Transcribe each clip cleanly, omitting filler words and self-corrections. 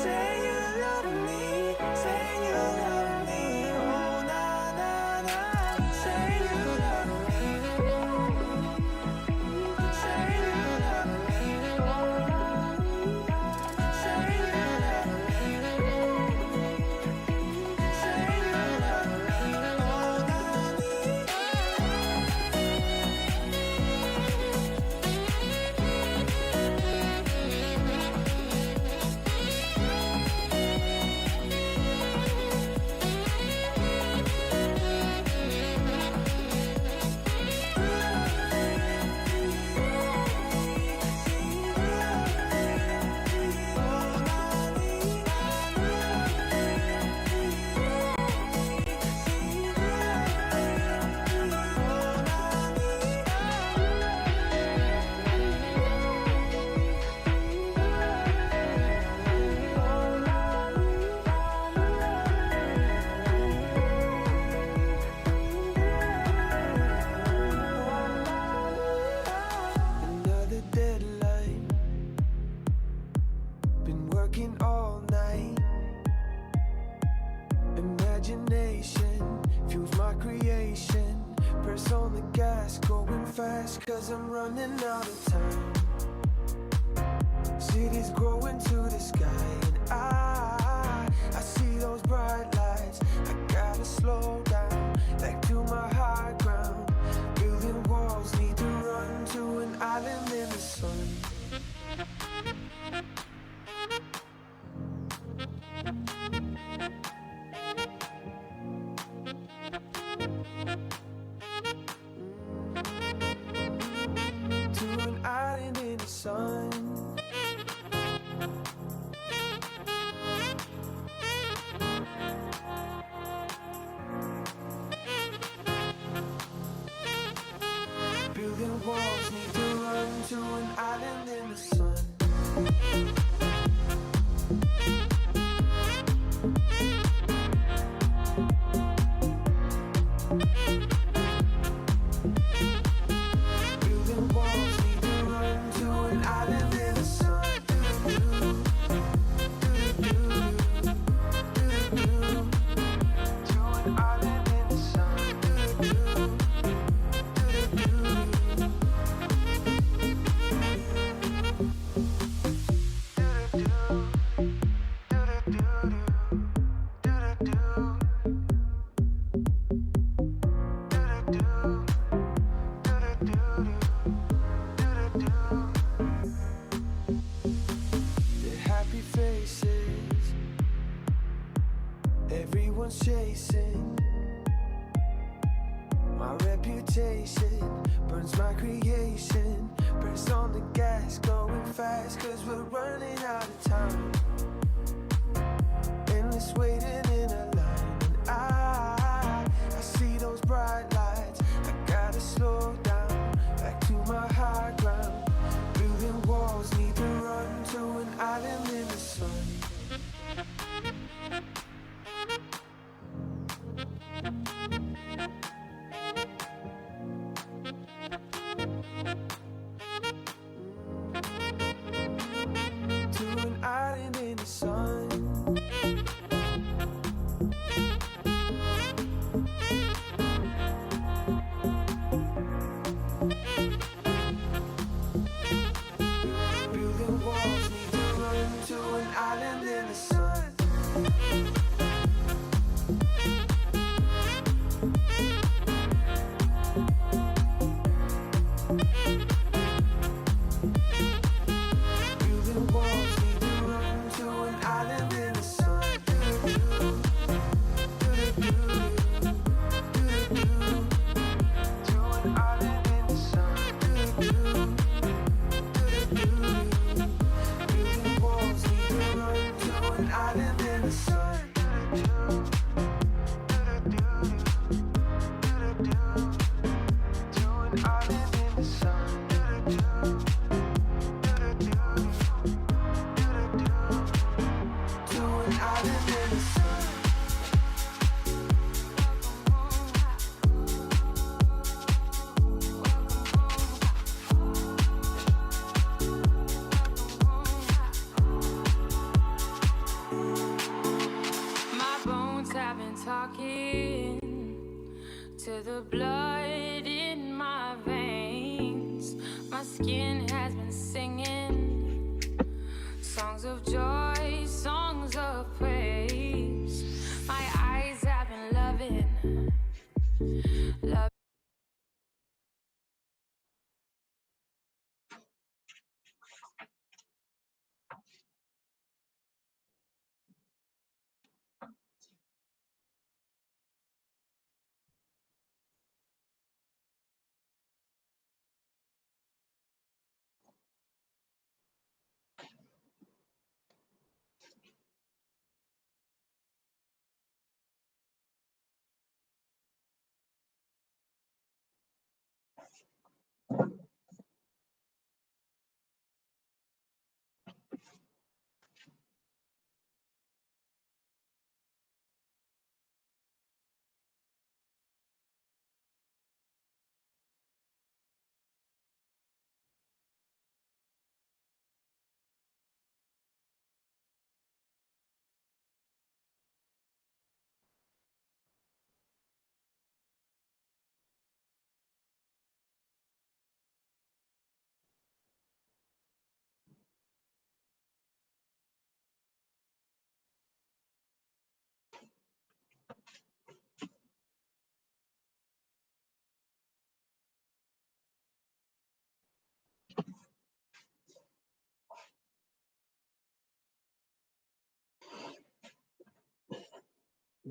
Say you love me, say you love me, oh na na na. Say you love me, say you love me, say you love me, say you love me, oh na another deadline. Been working all night. Imagination fuels my creation. Press on the gas, going fast, cause I'm running out of time. Cities growing to the sky, and I see those bright lights. I gotta slow down, back to my high ground. Building walls, need to run to an island in the sun. To an island in the sun. Building walls, need to run to an island in the sun. Building walls, need to run to an island in the sun. To an island in the sun. The happy faces, everyone's chasing. My reputation burns my creation. Press on the gas, going fast, cause we're running out of time. Endless waiting in a line, and I see those bright lights. I gotta slow down, back to my high ground. Building walls, need to run to an island in the sun. To an island in the sun. Building walls, need to run to an island in the sun. Building walls, need to run to an island in the sun. To an island in the sun. Building walls, need to run to an island in the sun. To an island in the sun. To an island in the sun. feel the blood in my veins. My skin has been singing songs of joy, songs of praise. My eyes have been loving, love.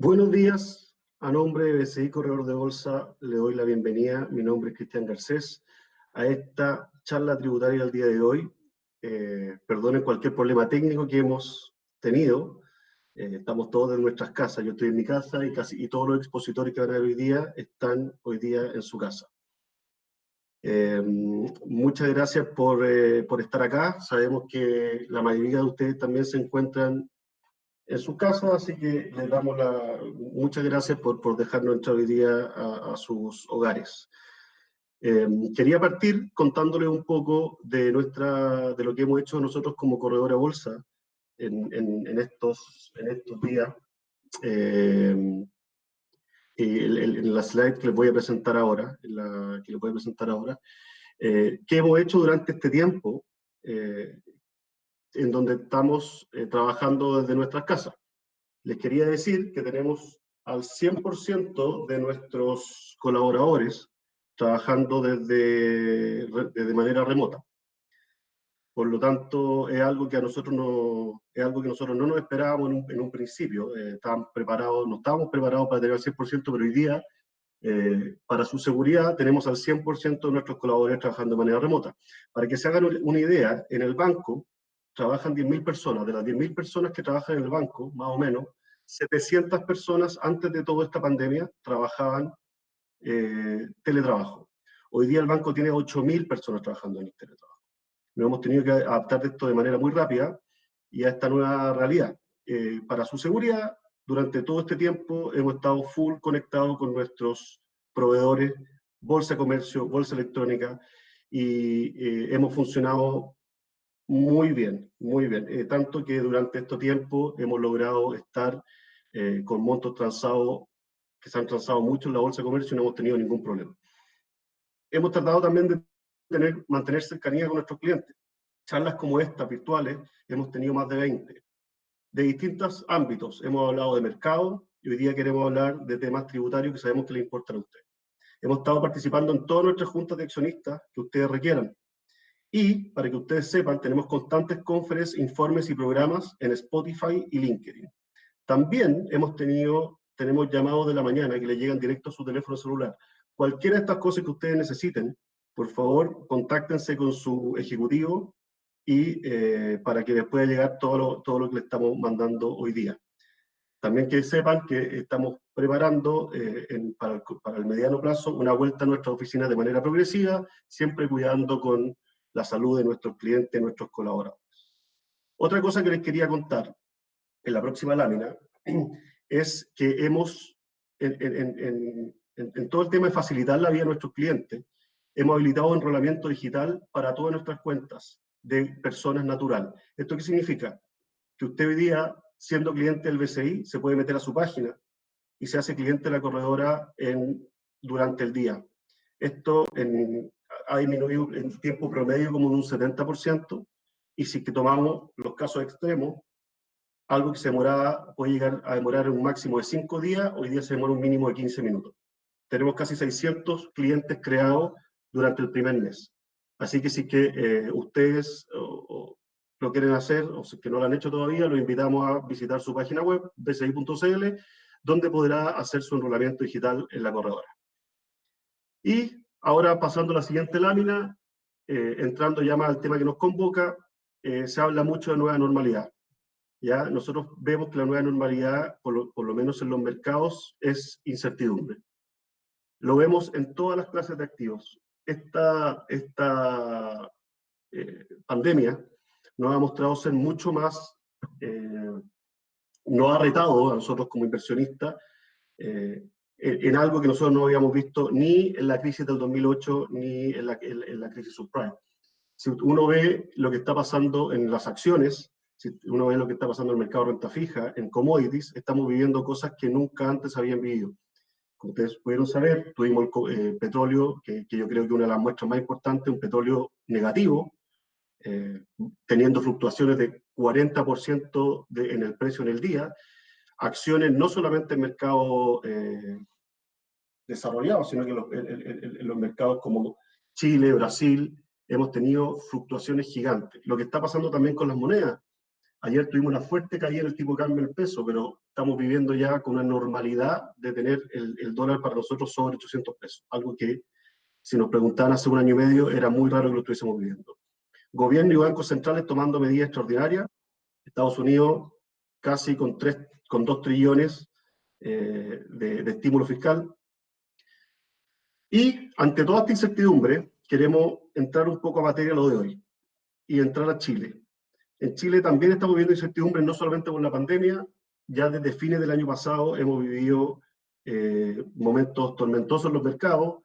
Buenos días, a nombre de BCI Corredor de Bolsa le doy la bienvenida, mi nombre es Cristian Garcés, a esta charla tributaria del día de hoy. Perdonen cualquier problema técnico que hemos tenido, estamos todos en nuestras casas, yo estoy en mi casa y todos los expositores que van a ver hoy día están hoy día en su casa. Muchas gracias por estar acá, sabemos que la mayoría de ustedes también se encuentran en su casa, así que les damos muchas gracias por dejarnos entrar hoy día a sus hogares. Quería partir contándoles un poco de lo que hemos hecho nosotros como corredora bolsa en estos días. En la slide que les voy a presentar ahora, ¿qué hemos hecho durante este tiempo en donde estamos trabajando desde nuestras casas? Les quería decir que tenemos al 100% de nuestros colaboradores trabajando de manera remota. Por lo tanto, es algo que nosotros no nos esperábamos en un principio. No estábamos preparados para tener al 100%, pero hoy día, para su seguridad, tenemos al 100% de nuestros colaboradores trabajando de manera remota. Para que se hagan una idea, en el banco trabajan 10.000 personas. De las 10.000 personas que trabajan en el banco, más o menos, 700 personas antes de toda esta pandemia trabajaban teletrabajo. Hoy día el banco tiene 8.000 personas trabajando en el teletrabajo. Nos hemos tenido que adaptar de esto de manera muy rápida y a esta nueva realidad. Para su seguridad, durante todo este tiempo hemos estado full conectados con nuestros proveedores, bolsa de comercio, bolsa electrónica, y hemos funcionado muy bien, muy bien. Tanto que durante este tiempo hemos logrado estar con montos transados que se han transado mucho en la bolsa de comercio y no hemos tenido ningún problema. Hemos tratado también de mantener cercanía con nuestros clientes. Charlas como estas, virtuales, hemos tenido más de 20, de distintos ámbitos. Hemos hablado de mercado y hoy día queremos hablar de temas tributarios que sabemos que les importan a ustedes. Hemos estado participando en todas nuestras juntas de accionistas que ustedes requieran. Y, para que ustedes sepan, tenemos constantes conferencias, informes y programas en Spotify y LinkedIn. También tenemos llamados de la mañana que le llegan directo a su teléfono celular. Cualquiera de estas cosas que ustedes necesiten, por favor, contáctense con su ejecutivo y para que les pueda llegar todo lo que le estamos mandando hoy día. También que sepan que estamos preparando para el mediano plazo una vuelta a nuestras oficinas de manera progresiva, siempre cuidando con la salud de nuestros clientes, nuestros colaboradores. Otra cosa que les quería contar en la próxima lámina es que hemos, en todo el tema de facilitar la vida de nuestros clientes, hemos habilitado enrolamiento digital para todas nuestras cuentas de personas natural. ¿Esto qué significa? Que usted hoy día, siendo cliente del BCI, se puede meter a su página y se hace cliente de la corredora en durante el día. Esto ha disminuido en tiempo promedio como en un 70%, y si que tomamos los casos extremos, algo que se demoraba, puede llegar a demorar un máximo de 5 días, hoy día se demora un mínimo de 15 minutos. Tenemos casi 600 clientes creados durante el primer mes. Así que si que ustedes lo quieren hacer, o si que no lo han hecho todavía, los invitamos a visitar su página web, bci.cl, donde podrá hacer su enrolamiento digital en la corredora. Y ahora, pasando a la siguiente lámina, entrando ya más al tema que nos convoca, se habla mucho de nueva normalidad. ¿Ya? Nosotros vemos que la nueva normalidad, por lo menos en los mercados, es incertidumbre. Lo vemos en todas las clases de activos. Esta pandemia nos ha mostrado ser mucho más, nos ha retado a nosotros como inversionistas en algo que nosotros no habíamos visto ni en la crisis del 2008 ni en la crisis subprime. Si uno ve lo que está pasando en las acciones, si uno ve lo que está pasando en el mercado de renta fija, en commodities, estamos viviendo cosas que nunca antes habían vivido. Como ustedes pudieron saber, tuvimos el petróleo, que yo creo que una de las muestras más importantes, un petróleo negativo, teniendo fluctuaciones de 40% en el precio en el día, acciones no solamente en mercados desarrollados, sino que en los mercados como Chile, Brasil, hemos tenido fluctuaciones gigantes. Lo que está pasando también con las monedas. Ayer tuvimos una fuerte caída en el tipo de cambio del peso, pero estamos viviendo ya con una normalidad de tener el dólar para nosotros sobre 800 pesos, algo que si nos preguntaban hace un año y medio era muy raro que lo estuviésemos viviendo. Gobierno y bancos centrales tomando medidas extraordinarias, Estados Unidos casi con 2 trillones de estímulo fiscal. Y ante toda esta incertidumbre, queremos entrar un poco a materia lo de hoy y entrar a Chile. En Chile también estamos viviendo incertidumbre, no solamente por la pandemia, ya desde fines del año pasado hemos vivido momentos tormentosos en los mercados,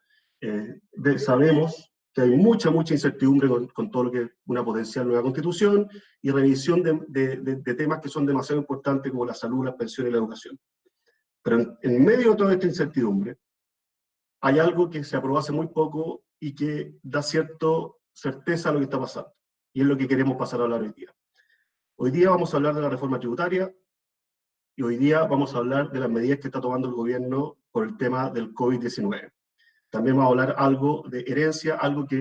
sabemos que hay mucha incertidumbre con todo lo que es una potencial nueva constitución y revisión de temas que son demasiado importantes como la salud, las pensiones y la educación. Pero en medio de toda esta incertidumbre, hay algo que se aprobó hace muy poco y que da cierta certeza a lo que está pasando. Y es lo que queremos pasar a hablar hoy día. Hoy día vamos a hablar de la reforma tributaria y hoy día vamos a hablar de las medidas que está tomando el gobierno por el tema del COVID-19. También vamos a hablar algo de herencia, algo que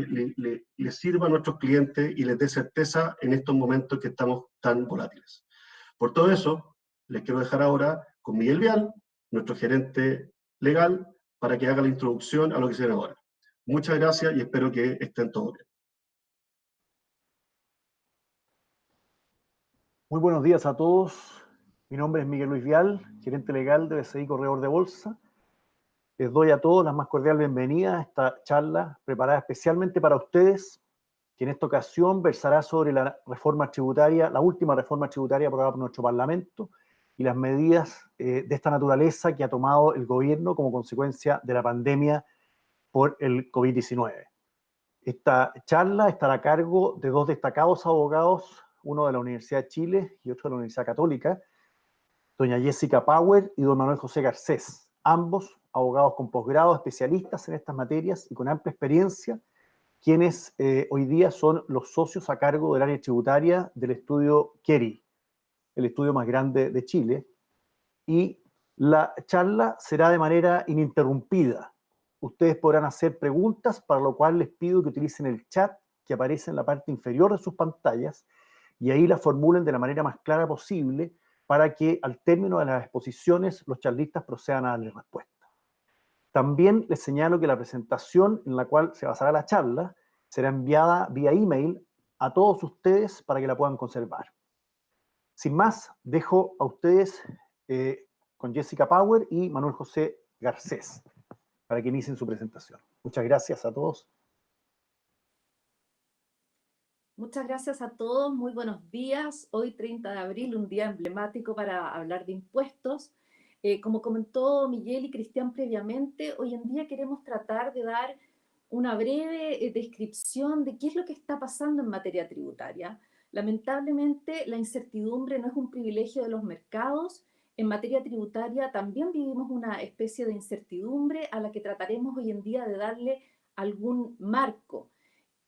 le sirva a nuestros clientes y les dé certeza en estos momentos que estamos tan volátiles. Por todo eso, les quiero dejar ahora con Miguel Vial, nuestro gerente legal, para que haga la introducción a lo que se viene ahora. Muchas gracias y espero que estén todos bien. Muy buenos días a todos. Mi nombre es Miguel Luis Vial, gerente legal de BCI Corredor de Bolsa. Les doy a todos la más cordial bienvenida a esta charla preparada especialmente para ustedes, que en esta ocasión versará sobre la reforma tributaria, la última reforma tributaria aprobada por nuestro Parlamento y las medidas de esta naturaleza que ha tomado el gobierno como consecuencia de la pandemia por el COVID-19. Esta charla estará a cargo de 2 destacados abogados, uno de la Universidad de Chile y otro de la Universidad Católica, doña Jessica Power y don Manuel José Garcés, ambos abogados con posgrado, especialistas en estas materias y con amplia experiencia, quienes hoy día son los socios a cargo del área tributaria del estudio Keri, el estudio más grande de Chile, y la charla será de manera ininterrumpida. Ustedes podrán hacer preguntas, para lo cual les pido que utilicen el chat que aparece en la parte inferior de sus pantallas y ahí la formulen de la manera más clara posible para que al término de las exposiciones los charlistas procedan a darle respuesta. También les señalo que la presentación en la cual se basará la charla será enviada vía email a todos ustedes para que la puedan conservar. Sin más, dejo a ustedes con Jessica Power y Manuel José Garcés para que inicien su presentación. Muchas gracias a todos. Muchas gracias a todos, muy buenos días. Hoy 30 de abril, un día emblemático para hablar de impuestos. Como comentó Miguel y Cristian previamente, hoy en día queremos tratar de dar una breve descripción de qué es lo que está pasando en materia tributaria. Lamentablemente, la incertidumbre no es un privilegio de los mercados. en materia tributaria también vivimos una especie de incertidumbre a la que trataremos hoy en día de darle algún marco.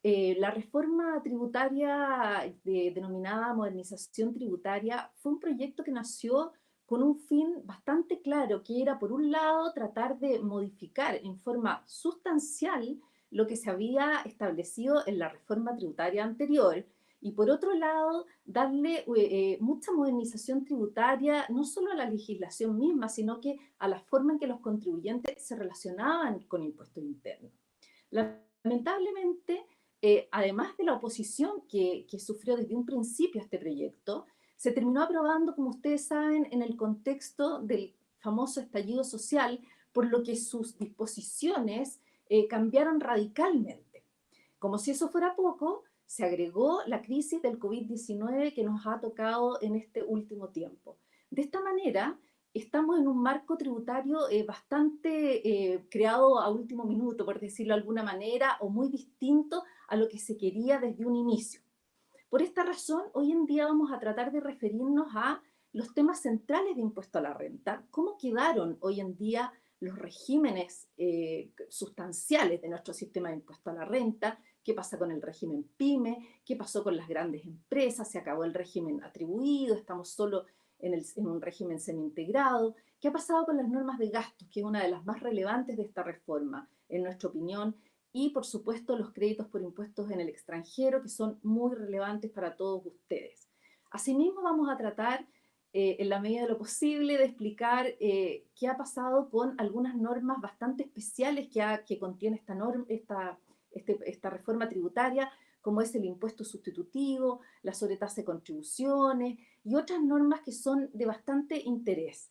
La reforma tributaria denominada modernización tributaria fue un proyecto que nació con un fin bastante claro, que era, por un lado, tratar de modificar en forma sustancial lo que se había establecido en la reforma tributaria anterior, y por otro lado, darle mucha modernización tributaria, no solo a la legislación misma, sino que a la forma en que los contribuyentes se relacionaban con impuestos internos. Lamentablemente, además de la oposición que sufrió desde un principio este proyecto, se terminó aprobando, como ustedes saben, en el contexto del famoso estallido social, por lo que sus disposiciones cambiaron radicalmente. Como si eso fuera poco, se agregó la crisis del COVID-19 que nos ha tocado en este último tiempo. De esta manera, estamos en un marco tributario bastante creado a último minuto, por decirlo de alguna manera, o muy distinto a lo que se quería desde un inicio. Por esta razón, hoy en día vamos a tratar de referirnos a los temas centrales de impuesto a la renta, cómo quedaron hoy en día los regímenes sustanciales de nuestro sistema de impuesto a la renta, qué pasa con el régimen PYME, qué pasó con las grandes empresas, se acabó el régimen atribuido, estamos solo en un régimen semi-integrado, qué ha pasado con las normas de gastos, que es una de las más relevantes de esta reforma, en nuestra opinión, y por supuesto los créditos por impuestos en el extranjero, que son muy relevantes para todos ustedes. Asimismo, vamos a tratar, en la medida de lo posible, de explicar qué ha pasado con algunas normas bastante especiales que contiene esta reforma tributaria, como es el impuesto sustitutivo, la sobretasa de contribuciones y otras normas que son de bastante interés.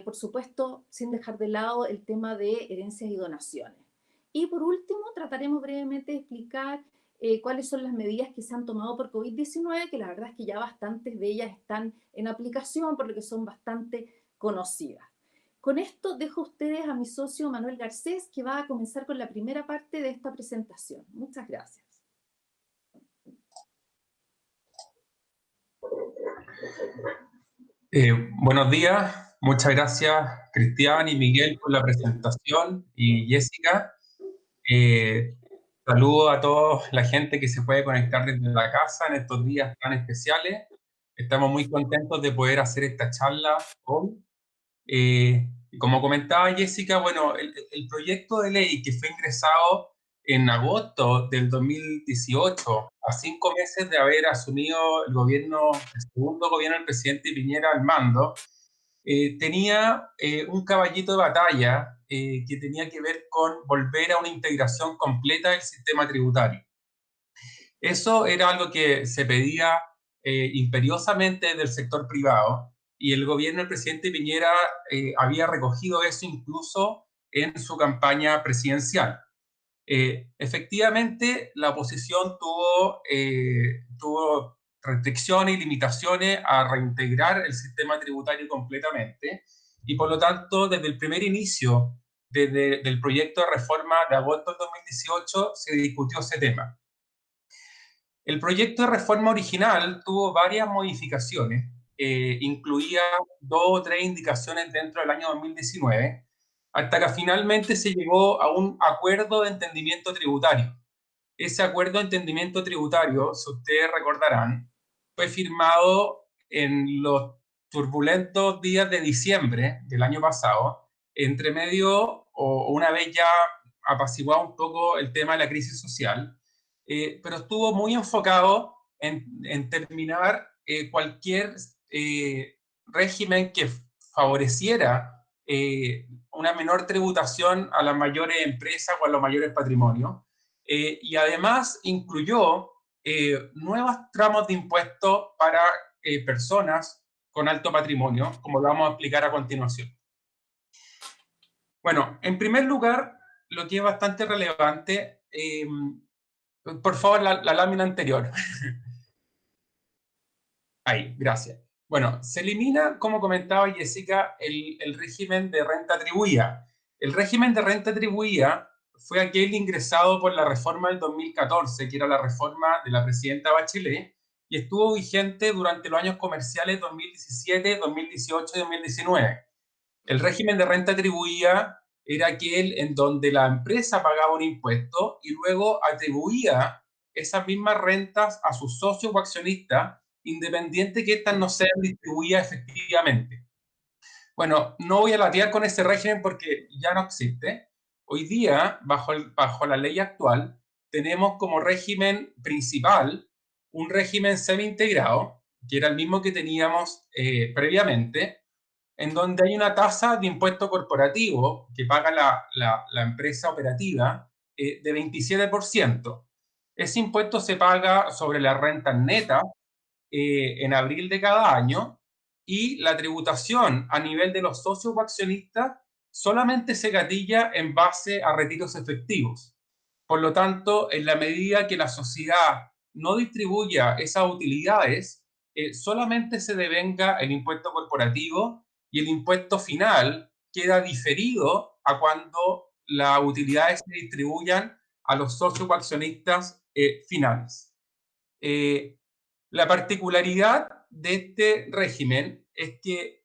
Por supuesto, sin dejar de lado el tema de herencias y donaciones. Y por último, trataremos brevemente de explicar cuáles son las medidas que se han tomado por COVID-19, que la verdad es que ya bastantes de ellas están en aplicación, por lo que son bastante conocidas. Con esto dejo a ustedes a mi socio Manuel Garcés, que va a comenzar con la primera parte de esta presentación. Muchas gracias. Buenos días, muchas gracias Cristian y Miguel por la presentación y Jessica. Saludo a toda la gente que se puede conectar desde la casa en estos días tan especiales. Estamos muy contentos de poder hacer esta charla hoy. Como comentaba Jessica, bueno, el proyecto de ley que fue ingresado en agosto del 2018, a 5 meses de haber asumido el segundo gobierno del presidente Piñera al mando, tenía un caballito de batalla que tenía que ver con volver a una integración completa del sistema tributario. Eso era algo que se pedía imperiosamente del sector privado, y el gobierno del presidente Piñera había recogido eso incluso en su campaña presidencial. Efectivamente, la oposición tuvo restricciones y limitaciones a reintegrar el sistema tributario completamente, y por lo tanto, desde el primer inicio del proyecto de reforma de agosto del 2018 se discutió ese tema. El proyecto de reforma original tuvo varias modificaciones, incluía 2 o 3 indicaciones dentro del año 2019, hasta que finalmente se llegó a un acuerdo de entendimiento tributario. Ese acuerdo de entendimiento tributario, si ustedes recordarán, fue firmado en los turbulentos días de diciembre del año pasado, entre medio, o una vez ya apaciguado un poco el tema de la crisis social, pero estuvo muy enfocado en terminar cualquier régimen que favoreciera una menor tributación a las mayores empresas o a los mayores patrimonios, y además incluyó nuevos tramos de impuestos para personas con alto patrimonio, como lo vamos a explicar a continuación. Bueno, en primer lugar, lo que es bastante relevante, por favor, la lámina anterior. Ahí, gracias. Bueno, se elimina, como comentaba Jessica, el régimen de renta atribuida. El régimen de renta atribuida fue aquel ingresado por la reforma del 2014, que era la reforma de la presidenta Bachelet, y estuvo vigente durante los años comerciales 2017, 2018 y 2019. El régimen de renta atribuida era aquel en donde la empresa pagaba un impuesto y luego atribuía esas mismas rentas a sus socios o accionistas, independiente que éstas no sean distribuidas efectivamente. Bueno, no voy a latear con ese régimen porque ya no existe. Hoy día, bajo la ley actual, tenemos como régimen principal un régimen semi-integrado, que era el mismo que teníamos previamente, en donde hay una tasa de impuesto corporativo que paga la empresa operativa de 27%. Ese impuesto se paga sobre las rentas netas en abril de cada año, y la tributación a nivel de los socios o accionistas solamente se gatilla en base a retiros efectivos. Por lo tanto, en la medida que la sociedad no distribuya esas utilidades, solamente se devenga el impuesto corporativo y el impuesto final queda diferido a cuando las utilidades se distribuyan a los socios o accionistas finales. La particularidad de este régimen es que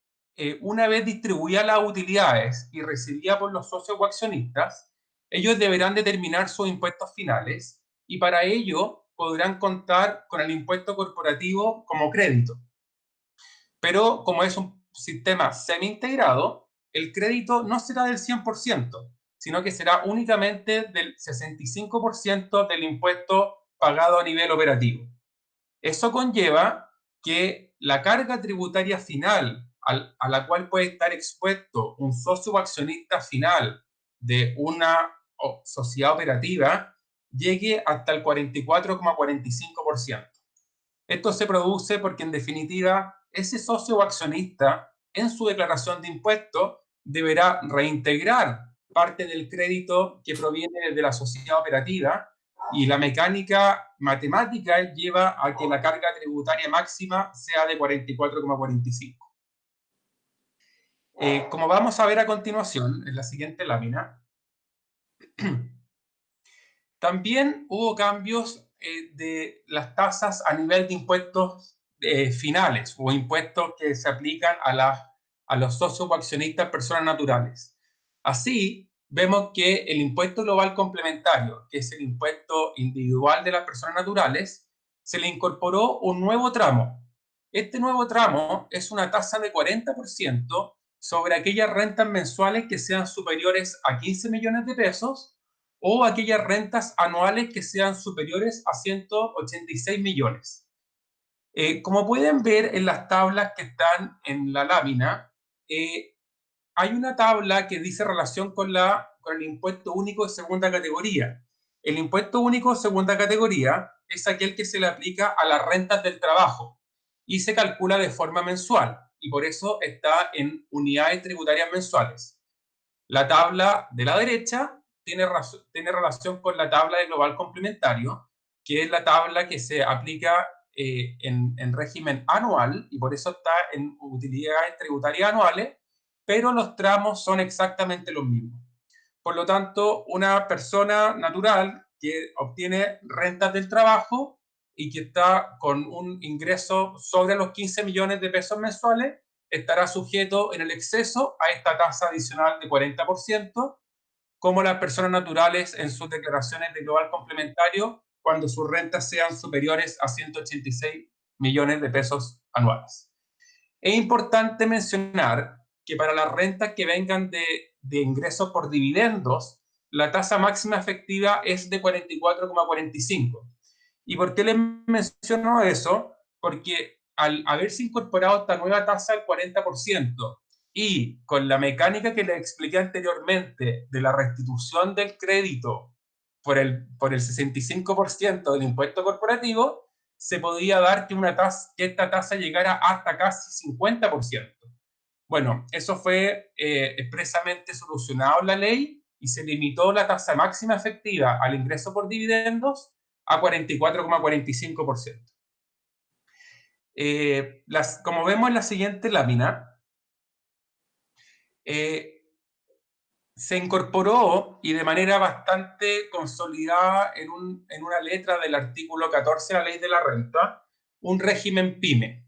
una vez distribuidas las utilidades y recibidas por los socios o accionistas, ellos deberán determinar sus impuestos finales y para ello podrán contar con el impuesto corporativo como crédito. Pero como es un sistema semi-integrado, el crédito no será del 100%, sino que será únicamente del 65% del impuesto pagado a nivel operativo. Eso conlleva que la carga tributaria final a la cual puede estar expuesto un socio o accionista final de una sociedad operativa llegue hasta el 44,45%. Esto se produce porque, en definitiva, ese socio o accionista en su declaración de impuestos deberá reintegrar parte del crédito que proviene de la sociedad operativa, y la mecánica matemática lleva a que la carga tributaria máxima sea de 44,45. Como vamos a ver a continuación, en la siguiente lámina, también hubo cambios de las tasas a nivel de impuestos finales o impuestos que se aplican a los socios o accionistas personas naturales. Así, vemos que el impuesto global complementario, que es el impuesto individual de las personas naturales, se le incorporó un nuevo tramo. Este nuevo tramo es una tasa de 40% sobre aquellas rentas mensuales que sean superiores a 15 millones de pesos o aquellas rentas anuales que sean superiores a 186 millones. Como pueden ver en las tablas que están en la lámina, hay una tabla que dice relación con el impuesto único de segunda categoría. El impuesto único de segunda categoría es aquel que se le aplica a las rentas del trabajo y se calcula de forma mensual, y por eso está en unidades tributarias mensuales. La tabla de la derecha tiene relación con la tabla de global complementario, que es la tabla que se aplica en régimen anual, y por eso está en utilidades tributarias anuales, pero los tramos son exactamente los mismos. Por lo tanto, una persona natural que obtiene rentas del trabajo y que está con un ingreso sobre los 15 millones de pesos mensuales, estará sujeto en el exceso a esta tasa adicional de 40%, como las personas naturales en sus declaraciones de global complementario cuando sus rentas sean superiores a 186 millones de pesos anuales. Es importante mencionar que para las rentas que vengan de ingresos por dividendos, la tasa máxima efectiva es de 44,45. ¿Y por qué les menciono eso? Porque al haberse incorporado esta nueva tasa del 40% y con la mecánica que les expliqué anteriormente de la restitución del crédito por el 65% del impuesto corporativo, se podía dar que esta tasa llegara hasta casi 50%. Bueno, eso fue expresamente solucionado en la ley y se limitó la tasa máxima efectiva al ingreso por dividendos a 44,45%. Como vemos en la siguiente lámina, se incorporó, y de manera bastante consolidada en una letra del artículo 14 de la Ley de la Renta, un régimen PYME.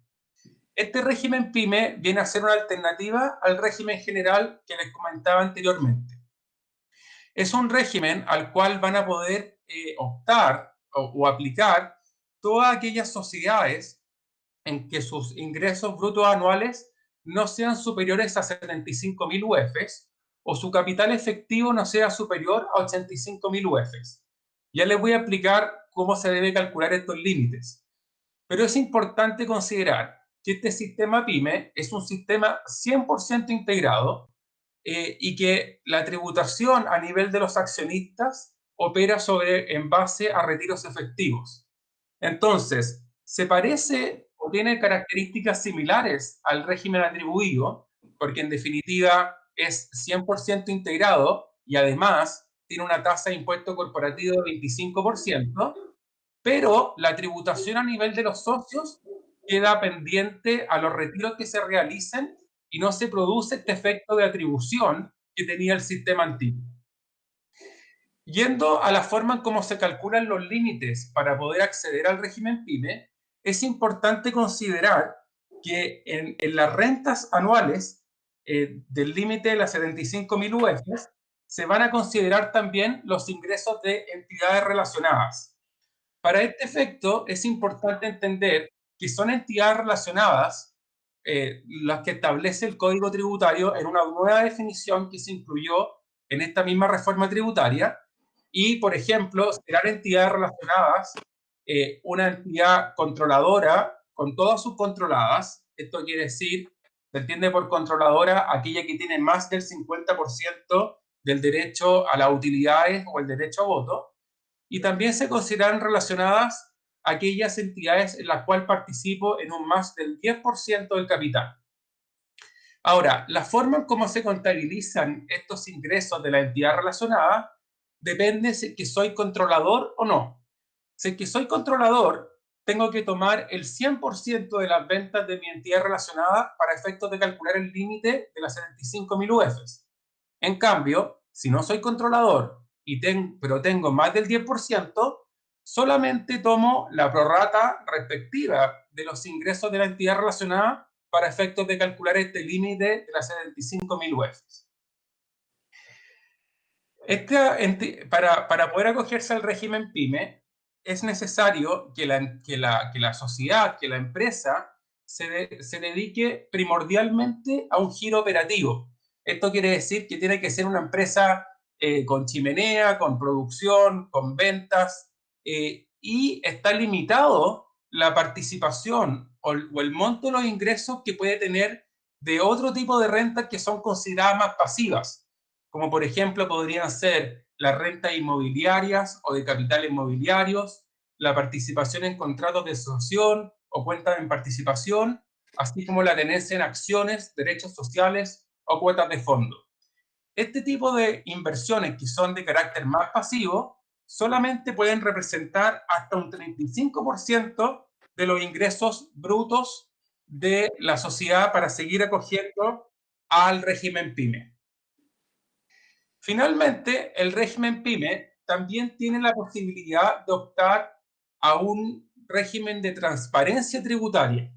Este régimen PYME viene a ser una alternativa al régimen general que les comentaba anteriormente. Es un régimen al cual van a poder optar o aplicar todas aquellas sociedades en que sus ingresos brutos anuales no sean superiores a 75.000 UFs o su capital efectivo no sea superior a 85.000 UFs. Ya les voy a explicar cómo se debe calcular estos límites. Pero es importante considerar que este sistema PYME es un sistema 100% integrado y que la tributación a nivel de los accionistas opera en base a retiros efectivos. Entonces, se parece o tiene características similares al régimen atribuido, porque en definitiva es 100% integrado y además tiene una tasa de impuesto corporativo de 25%, pero la tributación a nivel de los socios queda pendiente a los retiros que se realicen y no se produce este efecto de atribución que tenía el sistema antiguo. Yendo a la forma en cómo se calculan los límites para poder acceder al régimen PYME, es importante considerar que en las rentas anuales del límite de las 75.000 UFs se van a considerar también los ingresos de entidades relacionadas. Para este efecto es importante entender que son entidades relacionadas las que establece el Código Tributario en una nueva definición que se incluyó en esta misma reforma tributaria. Y, por ejemplo, serán entidades relacionadas, una entidad controladora con todas sus controladas. Esto quiere decir, se entiende por controladora aquella que tiene más del 50% del derecho a las utilidades o el derecho a voto. Y también se consideran relacionadas aquellas entidades en las cuales participo en un más del 10% del capital. Ahora, la forma en cómo se contabilizan estos ingresos de la entidad relacionada depende si es que soy controlador o no. Si es que soy controlador, tengo que tomar el 100% de las ventas de mi entidad relacionada para efectos de calcular el límite de las 75.000 UFs. En cambio, si no soy controlador, pero tengo más del 10%, solamente tomo la prorrata respectiva de los ingresos de la entidad relacionada para efectos de calcular este límite de las 75.000 UFs. Para poder acogerse al régimen PYME, es necesario que la sociedad, que la empresa, se dedique primordialmente a un giro operativo. Esto quiere decir que tiene que ser una empresa con chimenea, con producción, con ventas, y está limitado la participación o el monto de los ingresos que puede tener de otro tipo de rentas que son consideradas más pasivas, como por ejemplo podrían ser las rentas inmobiliarias o de capitales inmobiliarios, la participación en contratos de asociación o cuentas en participación, así como la tenencia en acciones, derechos sociales o cuotas de fondo. Este tipo de inversiones que son de carácter más pasivo solamente pueden representar hasta un 35% de los ingresos brutos de la sociedad para seguir acogiendo al régimen PYME. Finalmente, el régimen PYME también tiene la posibilidad de optar a un régimen de transparencia tributaria.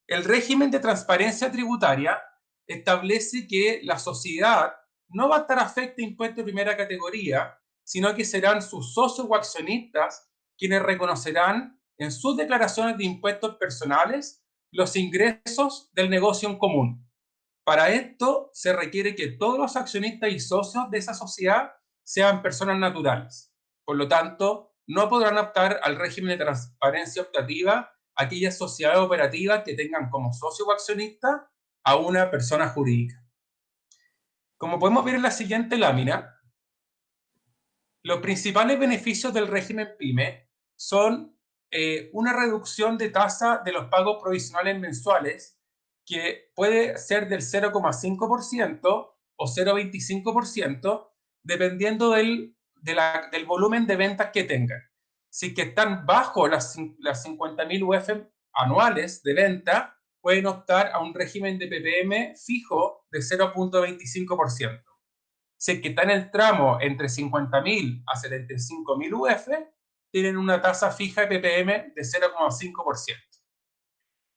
El régimen de transparencia tributaria establece que la sociedad no va a estar afecta a impuestos de primera categoría, sino que serán sus socios o accionistas quienes reconocerán en sus declaraciones de impuestos personales los ingresos del negocio en común. Para esto se requiere que todos los accionistas y socios de esa sociedad sean personas naturales. Por lo tanto, no podrán optar al régimen de transparencia optativa aquellas sociedades operativas que tengan como socio o accionista a una persona jurídica. Como podemos ver en la siguiente lámina, los principales beneficios del régimen PYME son una reducción de tasa de los pagos provisionales mensuales que puede ser del 0,5% o 0,25%, dependiendo del volumen de ventas que tengan. Si que están bajo las 50.000 UF anuales de venta, pueden optar a un régimen de PPM fijo de 0,25%. Si es que está en el tramo entre 50.000 a 75.000 UF, tienen una tasa fija de PPM de 0,5%.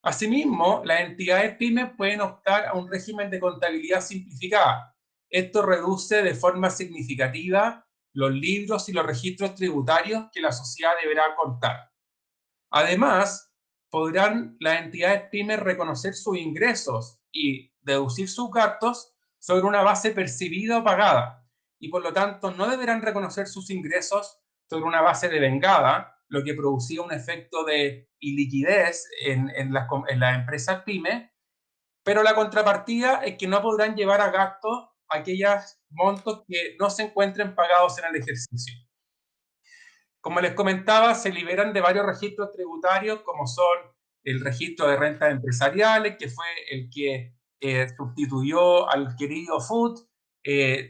Asimismo, las entidades pymes pueden optar a un régimen de contabilidad simplificada. Esto reduce de forma significativa los libros y los registros tributarios que la sociedad deberá contar. Además, podrán las entidades pymes reconocer sus ingresos y deducir sus gastos sobre una base percibida o pagada, y por lo tanto no deberán reconocer sus ingresos sobre una base devengada, lo que producía un efecto de iliquidez en las empresas pymes, pero la contrapartida es que no podrán llevar a gasto aquellos montos que no se encuentren pagados en el ejercicio. Como les comentaba, se liberan de varios registros tributarios, como son el registro de rentas empresariales, que fue el que sustituyó al querido FUT.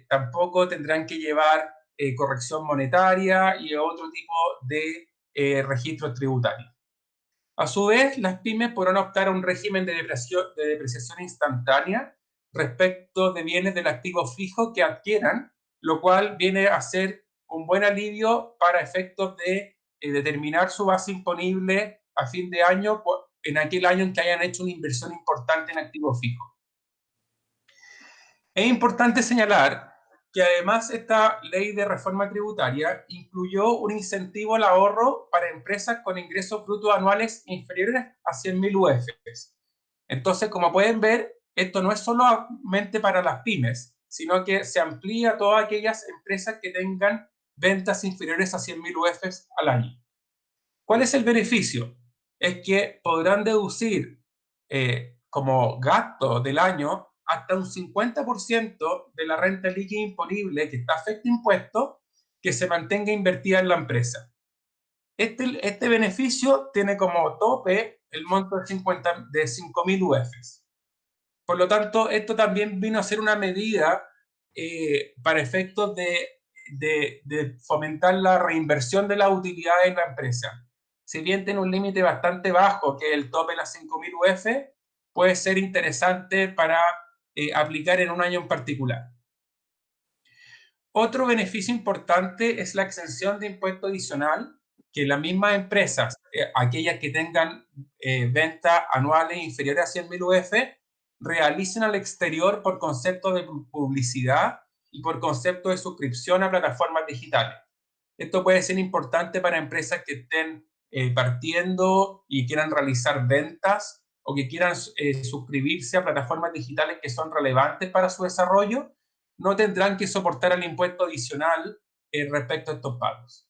Tampoco tendrán que llevar corrección monetaria y otro tipo de registros tributarios. A su vez, las pymes podrán optar a un régimen de depreciación instantánea respecto de bienes del activo fijo que adquieran, lo cual viene a ser un buen alivio para efectos de determinar su base imponible a fin de año en aquel año en que hayan hecho una inversión importante en activo fijo. Es importante señalar que además esta ley de reforma tributaria incluyó un incentivo al ahorro para empresas con ingresos brutos anuales inferiores a 100.000 UF. Entonces, como pueden ver, esto no es solamente para las pymes, sino que se amplía a todas aquellas empresas que tengan ventas inferiores a 100.000 UF al año. ¿Cuál es el beneficio? Es que podrán deducir como gasto del año hasta un 50% de la renta líquida imponible que está afecta a impuestos que se mantenga invertida en la empresa. Este beneficio tiene como tope el monto de 5.000 UF. Por lo tanto, esto también vino a ser una medida para efectos de fomentar la reinversión de la utilidad en la empresa. Si bien tiene un límite bastante bajo, que es el tope de las 5.000 UF, puede ser interesante para aplicar en un año en particular. Otro beneficio importante es la exención de impuesto adicional que las mismas empresas, aquellas que tengan ventas anuales inferiores a 100.000 UF, realicen al exterior por concepto de publicidad y por concepto de suscripción a plataformas digitales. Esto puede ser importante para empresas que estén partiendo y quieran realizar ventas o que quieran suscribirse a plataformas digitales que son relevantes para su desarrollo. No tendrán que soportar el impuesto adicional respecto a estos pagos.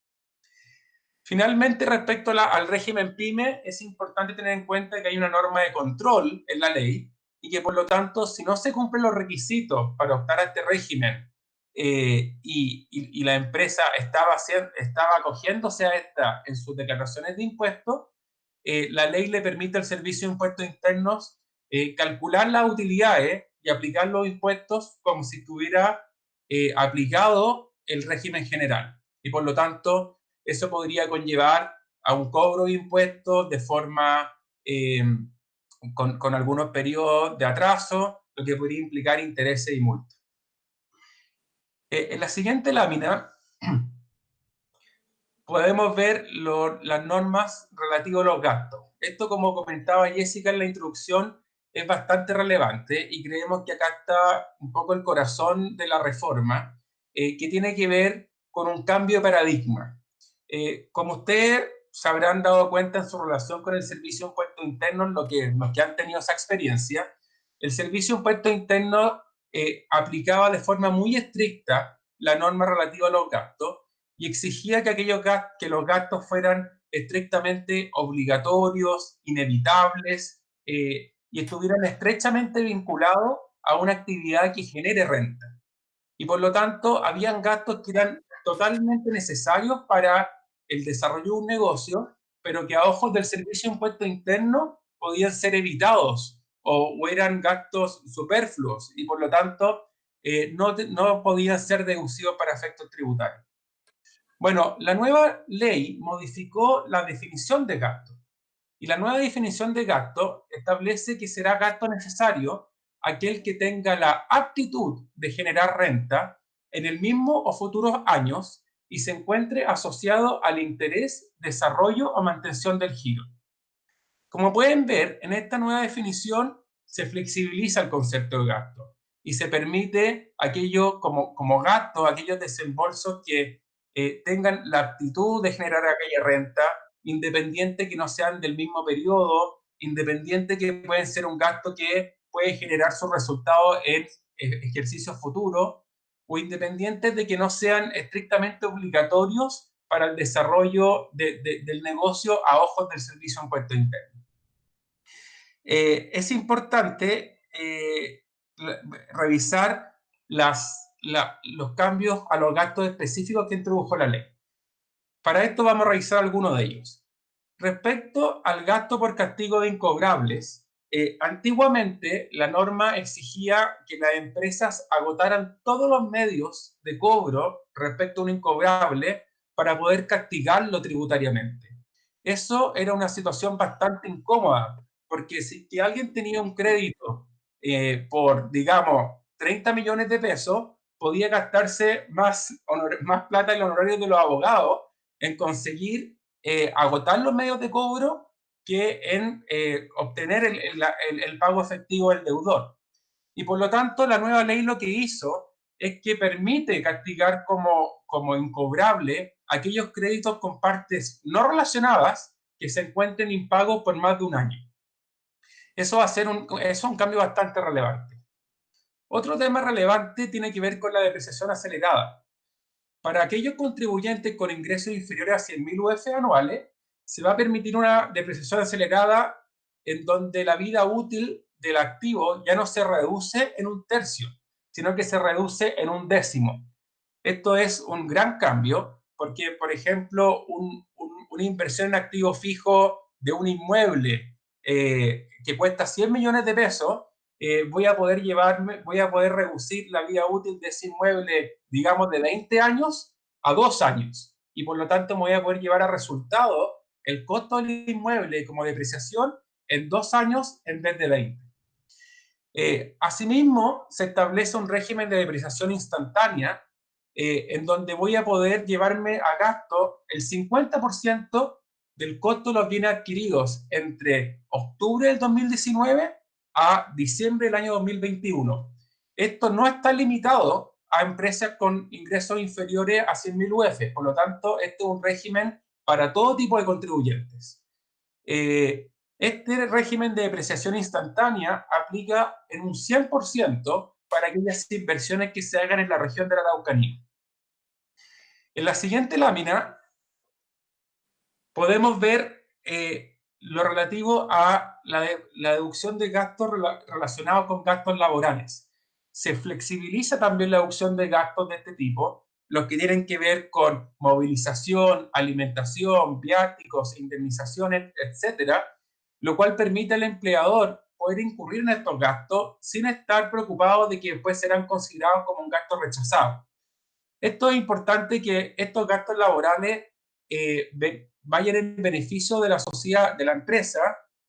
Finalmente, respecto al régimen PYME, es importante tener en cuenta que hay una norma de control en la ley y que, por lo tanto, si no se cumplen los requisitos para optar a este régimen y la empresa estaba acogiéndose a esta en sus declaraciones de impuestos, la ley le permite al Servicio de Impuestos Internos calcular las utilidades y aplicar los impuestos como si estuviera aplicado el régimen general. Y por lo tanto, eso podría conllevar a un cobro de impuestos de forma con algunos periodos de atraso, lo que podría implicar intereses y multas. En la siguiente lámina podemos ver las normas relativas a los gastos. Esto, como comentaba Jessica en la introducción, es bastante relevante y creemos que acá está un poco el corazón de la reforma, que tiene que ver con un cambio de paradigma. Como ustedes se habrán dado cuenta en su relación con el Servicio de Impuestos Internos, los que han tenido esa experiencia, el Servicio de Impuestos Internos aplicaba de forma muy estricta la norma relativa a los gastos y exigía que los gastos fueran estrictamente obligatorios, inevitables, y estuvieran estrechamente vinculados a una actividad que genere renta. Y por lo tanto, habían gastos que eran totalmente necesarios para el desarrollo de un negocio, pero que a ojos del Servicio de Impuestos Internos podían ser evitados o eran gastos superfluos y por lo tanto no podían ser deducidos para efectos tributarios. Bueno, la nueva ley modificó la definición de gasto. Y la nueva definición de gasto establece que será gasto necesario aquel que tenga la aptitud de generar renta en el mismo o futuros años y se encuentre asociado al interés, desarrollo o mantención del giro. Como pueden ver, en esta nueva definición se flexibiliza el concepto de gasto y se permite aquello como gasto, aquellos desembolsos que tengan la aptitud de generar aquella renta, independiente que no sean del mismo periodo, independiente que pueden ser un gasto que puede generar su resultado en ejercicios futuros, o independientes de que no sean estrictamente obligatorios para el desarrollo del negocio a ojos del Servicio de Impuesto Interno. Es importante revisar los cambios a los gastos específicos que introdujo la ley. Para esto vamos a revisar algunos de ellos. Respecto al gasto por castigo de incobrables, antiguamente la norma exigía que las empresas agotaran todos los medios de cobro respecto a un incobrable para poder castigarlo tributariamente. Eso era una situación bastante incómoda, porque si que alguien tenía un crédito por, digamos, 30 millones de pesos, podía gastarse más plata en los honorarios de los abogados en conseguir agotar los medios de cobro que en obtener el pago efectivo del deudor. Y por lo tanto, la nueva ley lo que hizo es que permite castigar como incobrable aquellos créditos con partes no relacionadas que se encuentren impagos por más de un año. Eso va a ser un cambio bastante relevante. Otro tema relevante tiene que ver con la depreciación acelerada. Para aquellos contribuyentes con ingresos inferiores a 100.000 UF anuales, se va a permitir una depreciación acelerada en donde la vida útil del activo ya no se reduce en 1/3, sino que se reduce en 1/10. Esto es un gran cambio porque, por ejemplo, una inversión en activo fijo de un inmueble que cuesta 100 millones de pesos, voy a poder reducir la vida útil de ese inmueble, digamos, de 20 años a 2 años. Y por lo tanto me voy a poder llevar a resultado el costo del inmueble como depreciación en 2 años en vez de 20. Asimismo, se establece un régimen de depreciación instantánea en donde voy a poder llevarme a gasto el 50% del costo de los bienes adquiridos entre octubre del 2019 a diciembre del año 2021. Esto no está limitado a empresas con ingresos inferiores a 100.000 UF, por lo tanto, este es un régimen para todo tipo de contribuyentes. Este régimen de depreciación instantánea aplica en un 100% para aquellas inversiones que se hagan en la región de la Araucanía. En la siguiente lámina podemos ver lo relativo a la deducción de gastos relacionados con gastos laborales. Se flexibiliza también la deducción de gastos de este tipo, los que tienen que ver con movilización, alimentación, viáticos, indemnizaciones, etcétera, lo cual permite al empleador poder incurrir en estos gastos sin estar preocupado de que después serán considerados como un gasto rechazado. Esto es importante, que estos gastos laborales vayan en beneficio de la sociedad, de la empresa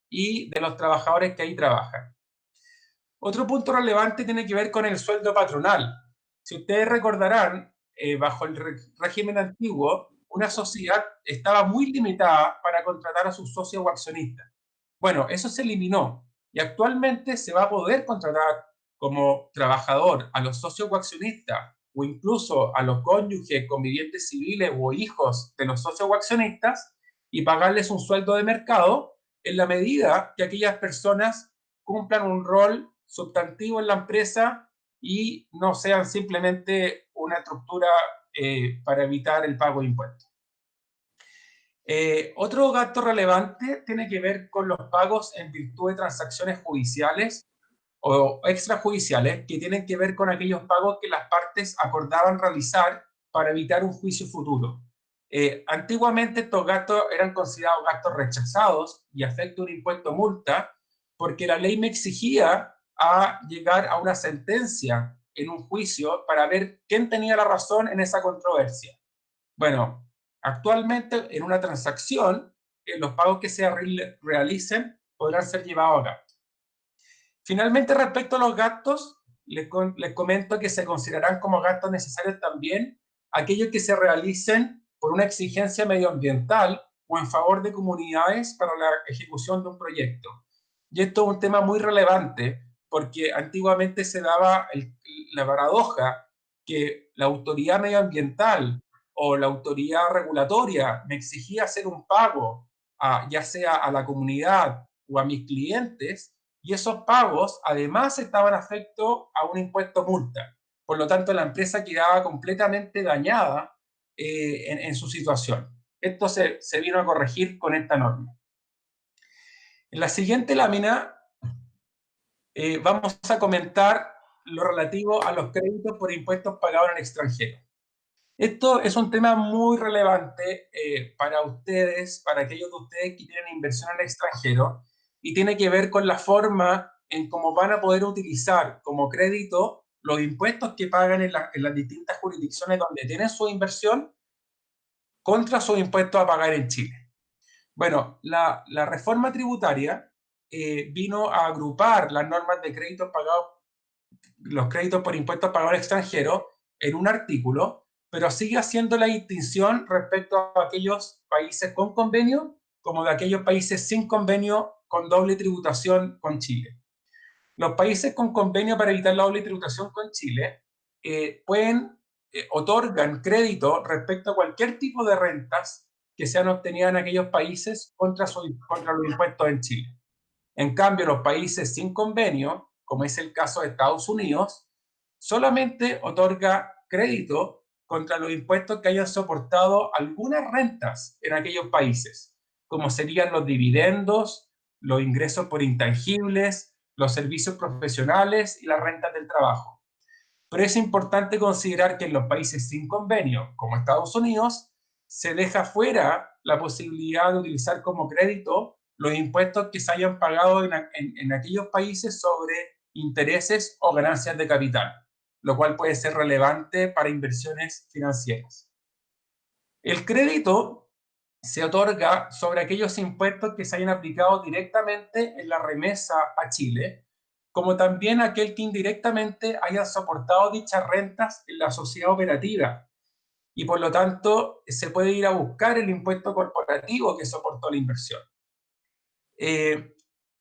y de los trabajadores que ahí trabajan. Otro punto relevante tiene que ver con el sueldo patronal. Si ustedes recordarán, bajo el régimen antiguo, una sociedad estaba muy limitada para contratar a sus socios o accionistas. Bueno, eso se eliminó y actualmente se va a poder contratar como trabajador a los socios o accionistas o incluso a los cónyuges, convivientes civiles o hijos de los socios o accionistas y pagarles un sueldo de mercado en la medida que aquellas personas cumplan un rol sustantivo en la empresa y no sean simplemente una estructura para evitar el pago de impuestos. Otro gasto relevante tiene que ver con los pagos en virtud de transacciones judiciales o extrajudiciales, que tienen que ver con aquellos pagos que las partes acordaban realizar para evitar un juicio futuro. Antiguamente estos gastos eran considerados gastos rechazados y afecto un impuesto multa, porque la ley me exigía a llegar a una sentencia en un juicio para ver quién tenía la razón en esa controversia. Bueno, actualmente en una transacción, los pagos que se realicen podrán ser llevados a cabo. Finalmente, respecto a los gastos, les comento que se considerarán como gastos necesarios también aquellos que se realicen por una exigencia medioambiental o en favor de comunidades para la ejecución de un proyecto. Y esto es un tema muy relevante porque antiguamente se daba la paradoja que la autoridad medioambiental o la autoridad regulatoria me exigía hacer un pago, ya sea a la comunidad o a mis clientes, y esos pagos además estaban afectos a un impuesto multa. Por lo tanto, la empresa quedaba completamente dañada en su situación. Esto se vino a corregir con esta norma. En la siguiente lámina vamos a comentar lo relativo a los créditos por impuestos pagados en el extranjero. Esto es un tema muy relevante para ustedes, para aquellos de ustedes que tienen inversión en el extranjero, y tiene que ver con la forma en cómo van a poder utilizar como crédito los impuestos que pagan en las distintas jurisdicciones donde tienen su inversión contra sus impuestos a pagar en Chile. Bueno, la reforma tributaria vino a agrupar las normas de créditos pagados, los créditos por impuestos pagados al extranjero, en un artículo, pero sigue haciendo la distinción respecto a aquellos países con convenio como de aquellos países sin convenio con doble tributación con Chile. Los países con convenio para evitar la doble tributación con Chile otorgan crédito respecto a cualquier tipo de rentas que sean obtenidas en aquellos países contra los impuestos en Chile. En cambio, los países sin convenio, como es el caso de Estados Unidos, solamente otorga crédito contra los impuestos que hayan soportado algunas rentas en aquellos países, como serían los dividendos, los ingresos por intangibles, los servicios profesionales y las rentas del trabajo. Pero es importante considerar que en los países sin convenio, como Estados Unidos, se deja fuera la posibilidad de utilizar como crédito los impuestos que se hayan pagado en aquellos países sobre intereses o ganancias de capital, lo cual puede ser relevante para inversiones financieras. El crédito se otorga sobre aquellos impuestos que se hayan aplicado directamente en la remesa a Chile, como también aquel que indirectamente haya soportado dichas rentas en la sociedad operativa, y por lo tanto se puede ir a buscar el impuesto corporativo que soportó la inversión.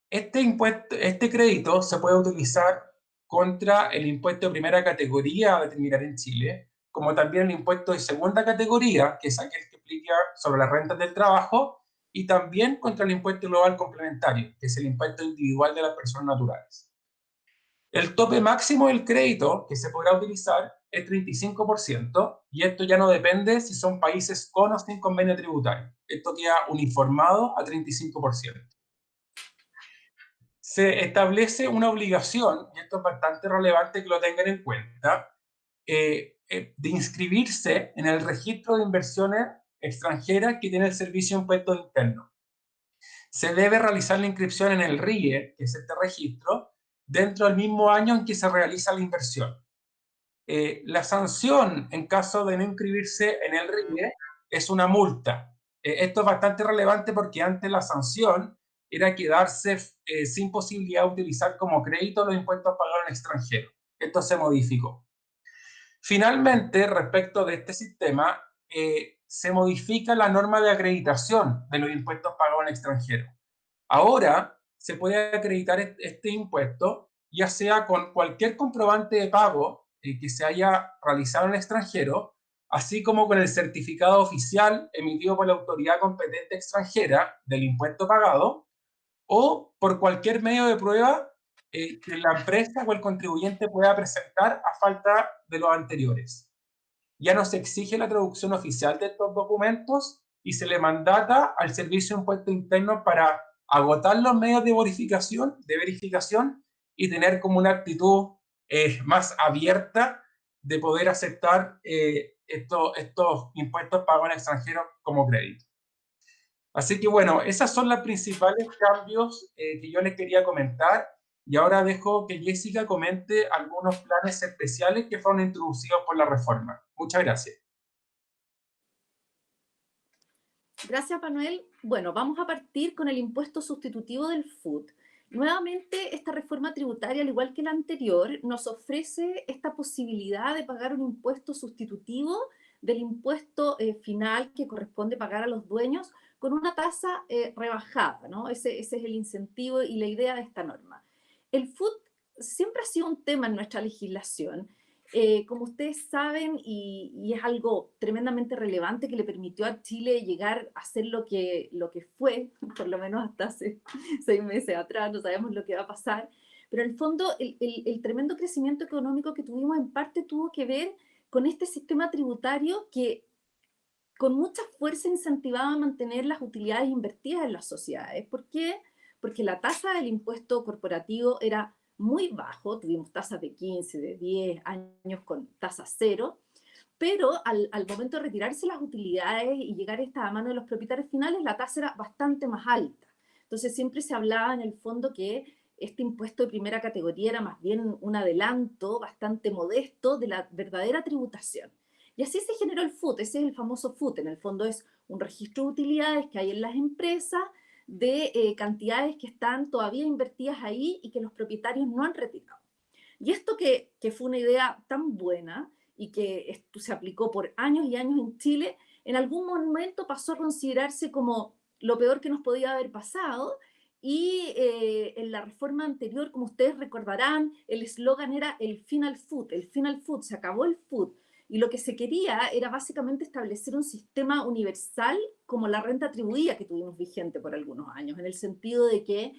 Este crédito se puede utilizar contra el impuesto de primera categoría a determinar en Chile, como también el impuesto de segunda categoría, que es aquel que aplica sobre las rentas del trabajo, y también contra el impuesto global complementario, que es el impuesto individual de las personas naturales. El tope máximo del crédito que se podrá utilizar es 35%, y esto ya no depende si son países con o sin convenio tributario. Esto queda uniformado a 35%. Se establece una obligación, y esto es bastante relevante que lo tengan en cuenta, de inscribirse en el registro de inversiones extranjeras que tiene el Servicio de Impuestos Internos. Se debe realizar la inscripción en el RIE, que es este registro, dentro del mismo año en que se realiza la inversión. La sanción en caso de no inscribirse en el RIE es una multa. Esto es bastante relevante porque antes la sanción era quedarse sin posibilidad de utilizar como crédito los impuestos pagados en el extranjero. Esto se modificó. Finalmente, respecto de este sistema, se modifica la norma de acreditación de los impuestos pagados en el extranjero. Ahora se puede acreditar este impuesto ya sea con cualquier comprobante de pago que se haya realizado en el extranjero, así como con el certificado oficial emitido por la autoridad competente extranjera del impuesto pagado, o por cualquier medio de prueba que la empresa o el contribuyente pueda presentar a falta de los anteriores. Ya no se exige la traducción oficial de estos documentos y se le mandata al Servicio de Impuestos Internos para agotar los medios de verificación y tener como una actitud más abierta de poder aceptar estos impuestos pagados en el extranjero como crédito. Así que bueno, esos son los principales cambios que yo les quería comentar, y ahora dejo que Jessica comente algunos planes especiales que fueron introducidos por la reforma. Muchas gracias. Gracias, Manuel. Bueno, vamos a partir con el impuesto sustitutivo del FUT. Nuevamente, esta reforma tributaria, al igual que la anterior, nos ofrece esta posibilidad de pagar un impuesto sustitutivo del impuesto final que corresponde pagar a los dueños con una tasa rebajada, ¿no? Ese es el incentivo y la idea de esta norma. El food siempre ha sido un tema en nuestra legislación. Como ustedes saben, y es algo tremendamente relevante que le permitió a Chile llegar a ser lo que fue, por lo menos hasta hace 6 meses atrás, no sabemos lo que va a pasar, pero en el fondo el tremendo crecimiento económico que tuvimos en parte tuvo que ver con este sistema tributario que con mucha fuerza incentivaba a mantener las utilidades invertidas en las sociedades. ¿Por qué? Porque la tasa del impuesto corporativo era muy bajo, tuvimos tasas de 15, de 10 años con tasa cero, pero al momento de retirarse las utilidades y llegar esta a mano de los propietarios finales, la tasa era bastante más alta. Entonces siempre se hablaba en el fondo que este impuesto de primera categoría era más bien un adelanto bastante modesto de la verdadera tributación. Y así se generó el FUT, ese es el famoso FUT, en el fondo es un registro de utilidades que hay en las empresas de cantidades que están todavía invertidas ahí y que los propietarios no han retirado. Y esto que fue una idea tan buena y que esto se aplicó por años y años en Chile, en algún momento pasó a considerarse como lo peor que nos podía haber pasado y en la reforma anterior, como ustedes recordarán, el eslogan era el final food, se acabó el food. Y lo que se quería era básicamente establecer un sistema universal como la renta atribuida que tuvimos vigente por algunos años, en el sentido de que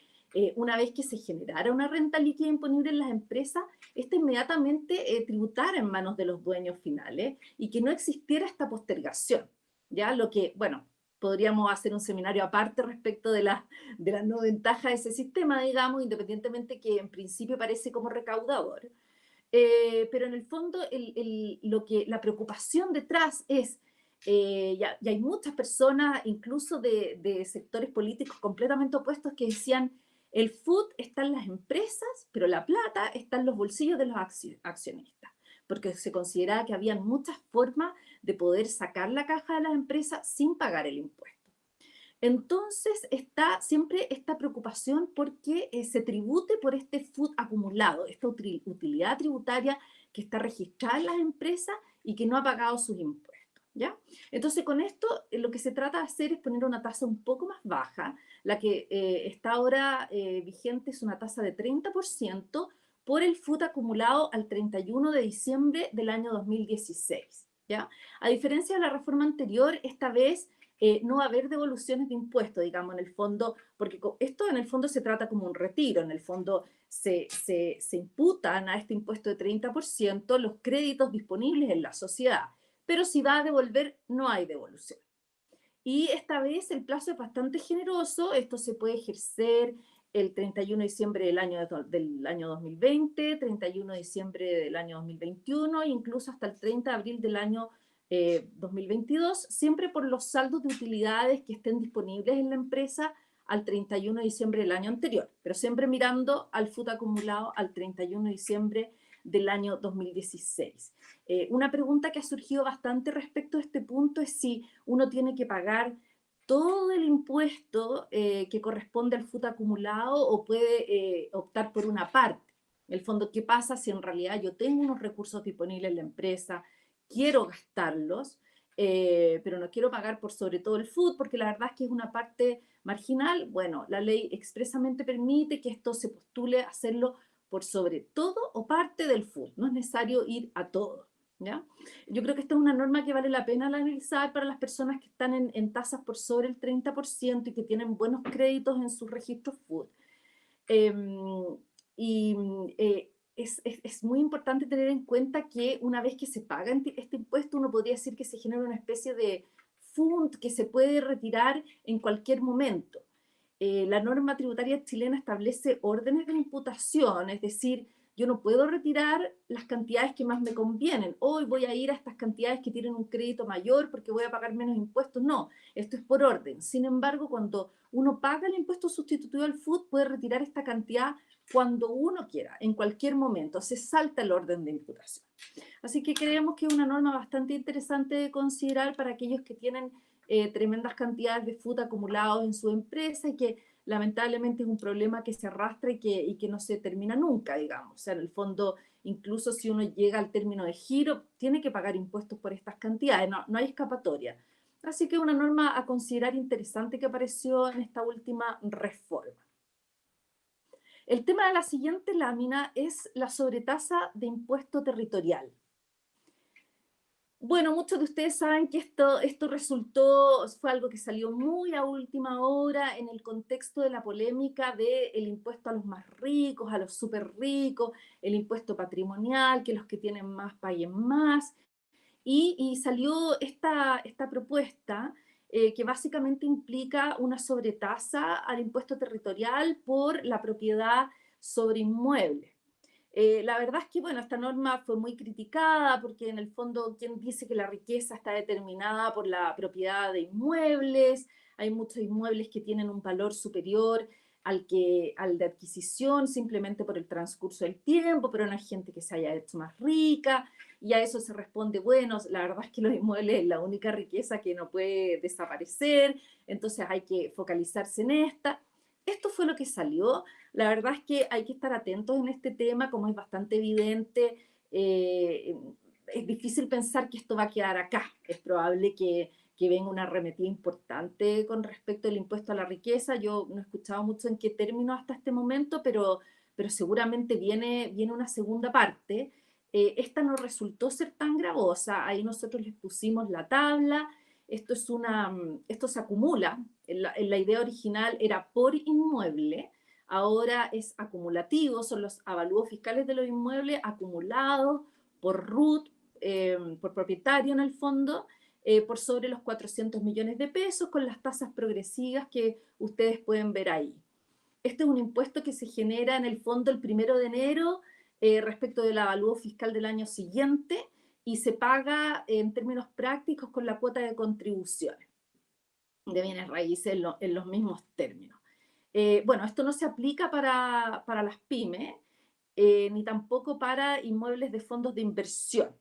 una vez que se generara una renta líquida imponible en las empresas, esta inmediatamente tributara en manos de los dueños finales y que no existiera esta postergación. ¿Ya? Lo que, bueno, podríamos hacer un seminario aparte respecto de la no ventaja de ese sistema, digamos, independientemente que en principio parece como recaudador. Pero en el fondo la preocupación detrás es, ya hay muchas personas, incluso de sectores políticos completamente opuestos, que decían, el food está en las empresas, pero la plata está en los bolsillos de los accionistas, porque se consideraba que había muchas formas de poder sacar la caja de las empresas sin pagar el impuesto. Entonces está siempre esta preocupación porque se tribute por este food acumulado, esta utilidad tributaria que está registrada en las empresas y que no ha pagado sus impuestos, ¿ya? Entonces con esto lo que se trata de hacer es poner una tasa un poco más baja. La que está ahora vigente es una tasa de 30% por el food acumulado al 31 de diciembre del año 2016, ¿ya? A diferencia de la reforma anterior, esta vez no va a haber devoluciones de impuestos, digamos, en el fondo, porque esto en el fondo se trata como un retiro, en el fondo se imputan a este impuesto de 30% los créditos disponibles en la sociedad, pero si va a devolver, no hay devolución. Y esta vez el plazo es bastante generoso, esto se puede ejercer el 31 de diciembre del año 2020, 31 de diciembre del año 2021 e incluso hasta el 30 de abril del año 2022, siempre por los saldos de utilidades que estén disponibles en la empresa al 31 de diciembre del año anterior, pero siempre mirando al FUT acumulado al 31 de diciembre del año 2016. Una pregunta que ha surgido bastante respecto a este punto es si uno tiene que pagar todo el impuesto que corresponde al FUT acumulado o puede optar por una parte. En el fondo, ¿qué pasa si en realidad yo tengo unos recursos disponibles en la empresa, quiero gastarlos, pero no quiero pagar por sobre todo el FUT, porque la verdad es que es una parte marginal? Bueno, la ley expresamente permite que esto se postule a hacerlo por sobre todo o parte del FUT, no es necesario ir a todo, ¿ya? Yo creo que esta es una norma que vale la pena analizar para las personas que están en tasas por sobre el 30% y que tienen buenos créditos en sus registros FUT. Es muy importante tener en cuenta que una vez que se paga este impuesto, uno podría decir que se genera una especie de fund que se puede retirar en cualquier momento. La norma tributaria chilena establece órdenes de imputación, es decir, yo no puedo retirar las cantidades que más me convienen. Hoy voy a ir a estas cantidades que tienen un crédito mayor porque voy a pagar menos impuestos. No, esto es por orden. Sin embargo, cuando uno paga el impuesto sustitutivo al FUT, puede retirar esta cantidad cuando uno quiera, en cualquier momento. Se salta el orden de imputación. Así que creemos que es una norma bastante interesante de considerar para aquellos que tienen tremendas cantidades de FUT acumulados en su empresa y que lamentablemente es un problema que se arrastra y que no se termina nunca, digamos. O sea, en el fondo, incluso si uno llega al término de giro, tiene que pagar impuestos por estas cantidades, no hay escapatoria. Así que una norma a considerar interesante que apareció en esta última reforma. El tema de la siguiente lámina es la sobretasa de impuesto territorial. Bueno, muchos de ustedes saben que esto fue algo que salió muy a última hora en el contexto de la polémica del impuesto a los más ricos, a los súper ricos, el impuesto patrimonial, que los que tienen más paguen más. Y salió esta propuesta que básicamente implica una sobretasa al impuesto territorial por la propiedad sobre inmuebles. La verdad es que, bueno, esta norma fue muy criticada porque en el fondo, ¿quién dice que la riqueza está determinada por la propiedad de inmuebles? Hay muchos inmuebles que tienen un valor superior al de adquisición simplemente por el transcurso del tiempo, pero no hay gente que se haya hecho más rica, y a eso se responde, bueno, la verdad es que los inmuebles es la única riqueza que no puede desaparecer, entonces hay que focalizarse en esta. Esto fue lo que salió. La verdad es que hay que estar atentos en este tema, como es bastante evidente. Es difícil pensar que esto va a quedar acá. Es probable que venga una arremetida importante con respecto al impuesto a la riqueza. Yo no he escuchado mucho en qué términos hasta este momento, pero seguramente viene una segunda parte. Esta no resultó ser tan gravosa. Ahí nosotros les pusimos la tabla. Esto se acumula. La idea original era por inmueble, ahora es acumulativo, son los avalúos fiscales de los inmuebles acumulados por RUT, por propietario en el fondo, por sobre los 400 millones de pesos, con las tasas progresivas que ustedes pueden ver ahí. Este es un impuesto que se genera en el fondo el 1 de enero respecto del avalúo fiscal del año siguiente, y se paga en términos prácticos con la cuota de contribuciones de bienes raíces en los mismos términos. Bueno, esto no se aplica para las pymes, ni tampoco para inmuebles de fondos de inversión.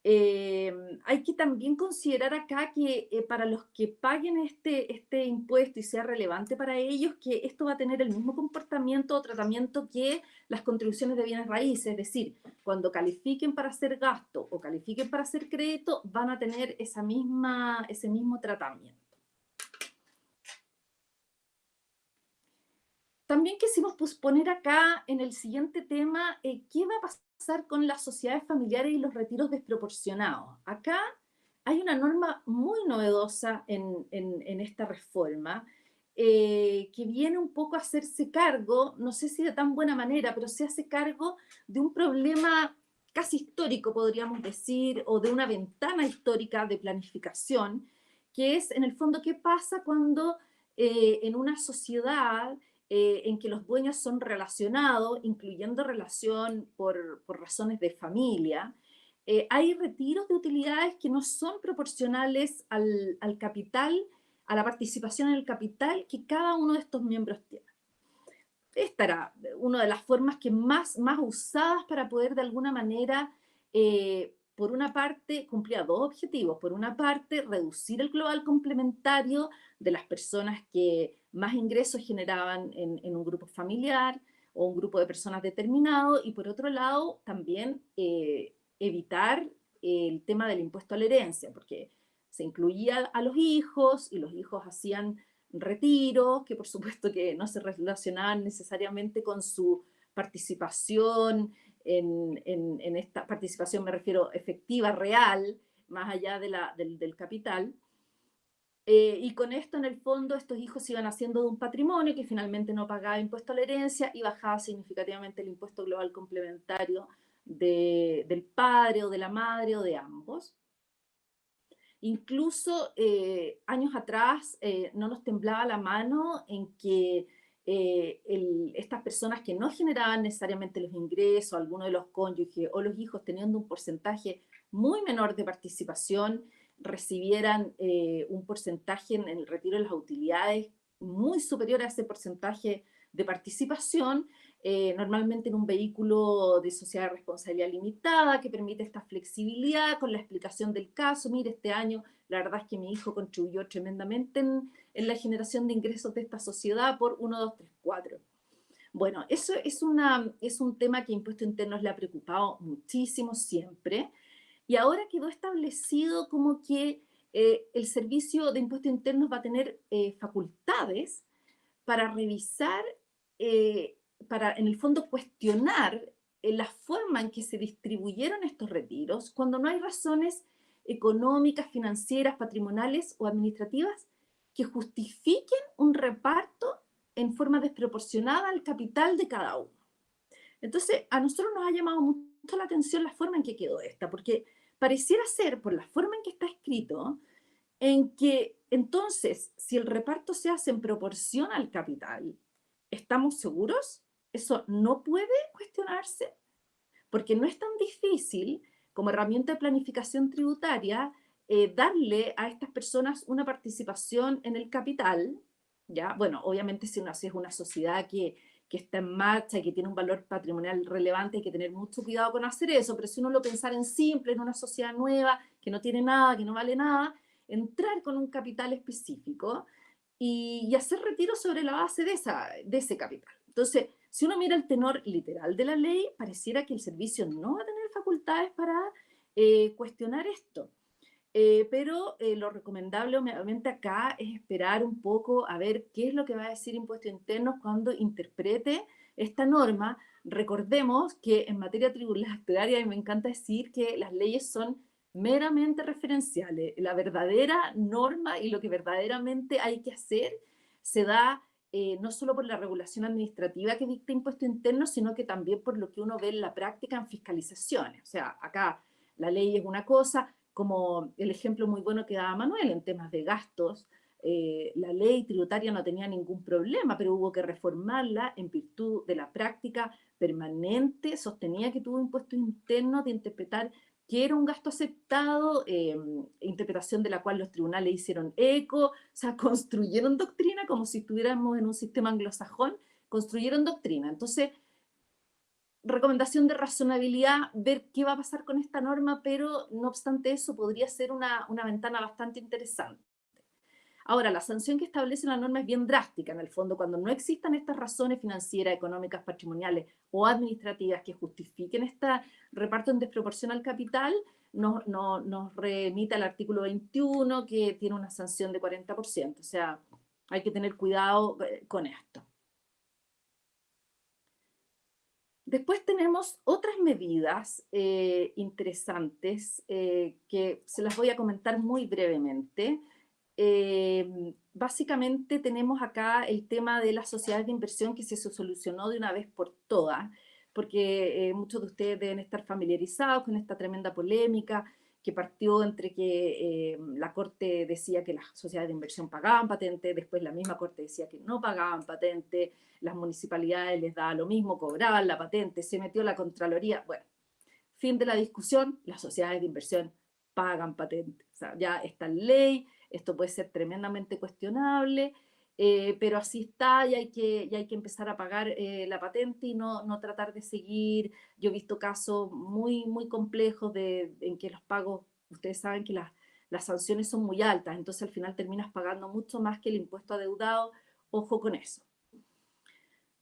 Hay que también considerar acá que para los que paguen este impuesto y sea relevante para ellos, que esto va a tener el mismo comportamiento o tratamiento que las contribuciones de bienes raíces, es decir, cuando califiquen para hacer gasto o califiquen para hacer crédito, van a tener ese mismo tratamiento. También quisimos poner acá en el siguiente tema qué va a pasar con las sociedades familiares y los retiros desproporcionados. Acá hay una norma muy novedosa en esta reforma que viene un poco a hacerse cargo, no sé si de tan buena manera, pero se hace cargo de un problema casi histórico, podríamos decir, o de una ventana histórica de planificación, que es en el fondo qué pasa cuando en una sociedad en que los dueños son relacionados, incluyendo relación por razones de familia, hay retiros de utilidades que no son proporcionales al capital, a la participación en el capital que cada uno de estos miembros tiene. Esta era una de las formas que más usadas para poder de alguna manera, por una parte, cumplía dos objetivos. Por una parte, reducir el global complementario de las personas que más ingresos generaban en un grupo familiar o un grupo de personas determinado, y por otro lado, también evitar el tema del impuesto a la herencia, porque se incluía a los hijos y los hijos hacían retiros que por supuesto que no se relacionaban necesariamente con su participación en esta participación, me refiero efectiva, real, más allá del capital. Y con esto, en el fondo, estos hijos iban haciendo de un patrimonio que finalmente no pagaba impuesto a la herencia y bajaba significativamente el impuesto global complementario del padre o de la madre o de ambos. Incluso años atrás no nos temblaba la mano en que estas personas que no generaban necesariamente los ingresos, alguno de los cónyuges o los hijos teniendo un porcentaje muy menor de participación, recibieran un porcentaje en el retiro de las utilidades muy superior a ese porcentaje de participación, normalmente en un vehículo de sociedad de responsabilidad limitada que permite esta flexibilidad con la explicación del caso. Mire, este año la verdad es que mi hijo contribuyó tremendamente en la generación de ingresos de esta sociedad por 1, 2, 3, 4. Bueno, eso es un tema que Impuesto Interno le ha preocupado muchísimo siempre, y ahora quedó establecido como que el Servicio de Impuestos Internos va a tener facultades para revisar, para en el fondo cuestionar la forma en que se distribuyeron estos retiros cuando no hay razones económicas, financieras, patrimoniales o administrativas que justifiquen un reparto en forma desproporcionada al capital de cada uno. Entonces, a nosotros nos ha llamado mucho la atención la forma en que quedó esta, porque pareciera ser, por la forma en que está escrito, en que entonces, si el reparto se hace en proporción al capital, ¿estamos seguros? Eso no puede cuestionarse, porque no es tan difícil como herramienta de planificación tributaria darle a estas personas una participación en el capital, ¿ya? Bueno, obviamente si es una sociedad que está en marcha y que tiene un valor patrimonial relevante, hay que tener mucho cuidado con hacer eso, pero si uno lo pensara en simple, en una sociedad nueva, que no tiene nada, que no vale nada, entrar con un capital específico y hacer retiro sobre la base de ese capital. Entonces, si uno mira el tenor literal de la ley, pareciera que el servicio no va a tener facultades para cuestionar esto. Pero lo recomendable, obviamente, acá es esperar un poco a ver qué es lo que va a decir Impuestos Internos cuando interprete esta norma. Recordemos que en materia tributaria, y me encanta decir que las leyes son meramente referenciales. La verdadera norma y lo que verdaderamente hay que hacer se da no solo por la regulación administrativa que dicta Impuestos Internos, sino que también por lo que uno ve en la práctica en fiscalizaciones. O sea, acá la ley es una cosa, como el ejemplo muy bueno que daba Manuel en temas de gastos. La ley tributaria no tenía ningún problema, pero hubo que reformarla en virtud de la práctica permanente, sostenía que tuvo Impuestos Internos de interpretar que era un gasto aceptado, interpretación de la cual los tribunales hicieron eco, o sea, construyeron doctrina como si estuviéramos en un sistema anglosajón, construyeron doctrina. Entonces, recomendación de razonabilidad, ver qué va a pasar con esta norma, pero no obstante eso podría ser una ventana bastante interesante. Ahora, la sanción que establece la norma es bien drástica, en el fondo, cuando no existan estas razones financieras, económicas, patrimoniales o administrativas que justifiquen este reparto en desproporción al capital, nos remite al artículo 21, que tiene una sanción de 40%. O sea, hay que tener cuidado con esto. Después tenemos otras medidas interesantes que se las voy a comentar muy brevemente. Básicamente tenemos acá el tema de las sociedades de inversión que se solucionó de una vez por todas, porque muchos de ustedes deben estar familiarizados con esta tremenda polémica que partió entre que la Corte decía que las sociedades de inversión pagaban patente, después la misma Corte decía que no pagaban patente, las municipalidades les daba lo mismo, cobraban la patente, se metió la Contraloría. Bueno, fin de la discusión, las sociedades de inversión pagan patente. O sea, ya está en ley, esto puede ser tremendamente cuestionable, pero así está y hay que empezar a pagar la patente y no tratar de seguir. Yo he visto casos muy, muy complejos en que los pagos, ustedes saben que las sanciones son muy altas, entonces al final terminas pagando mucho más que el impuesto adeudado. Ojo con eso.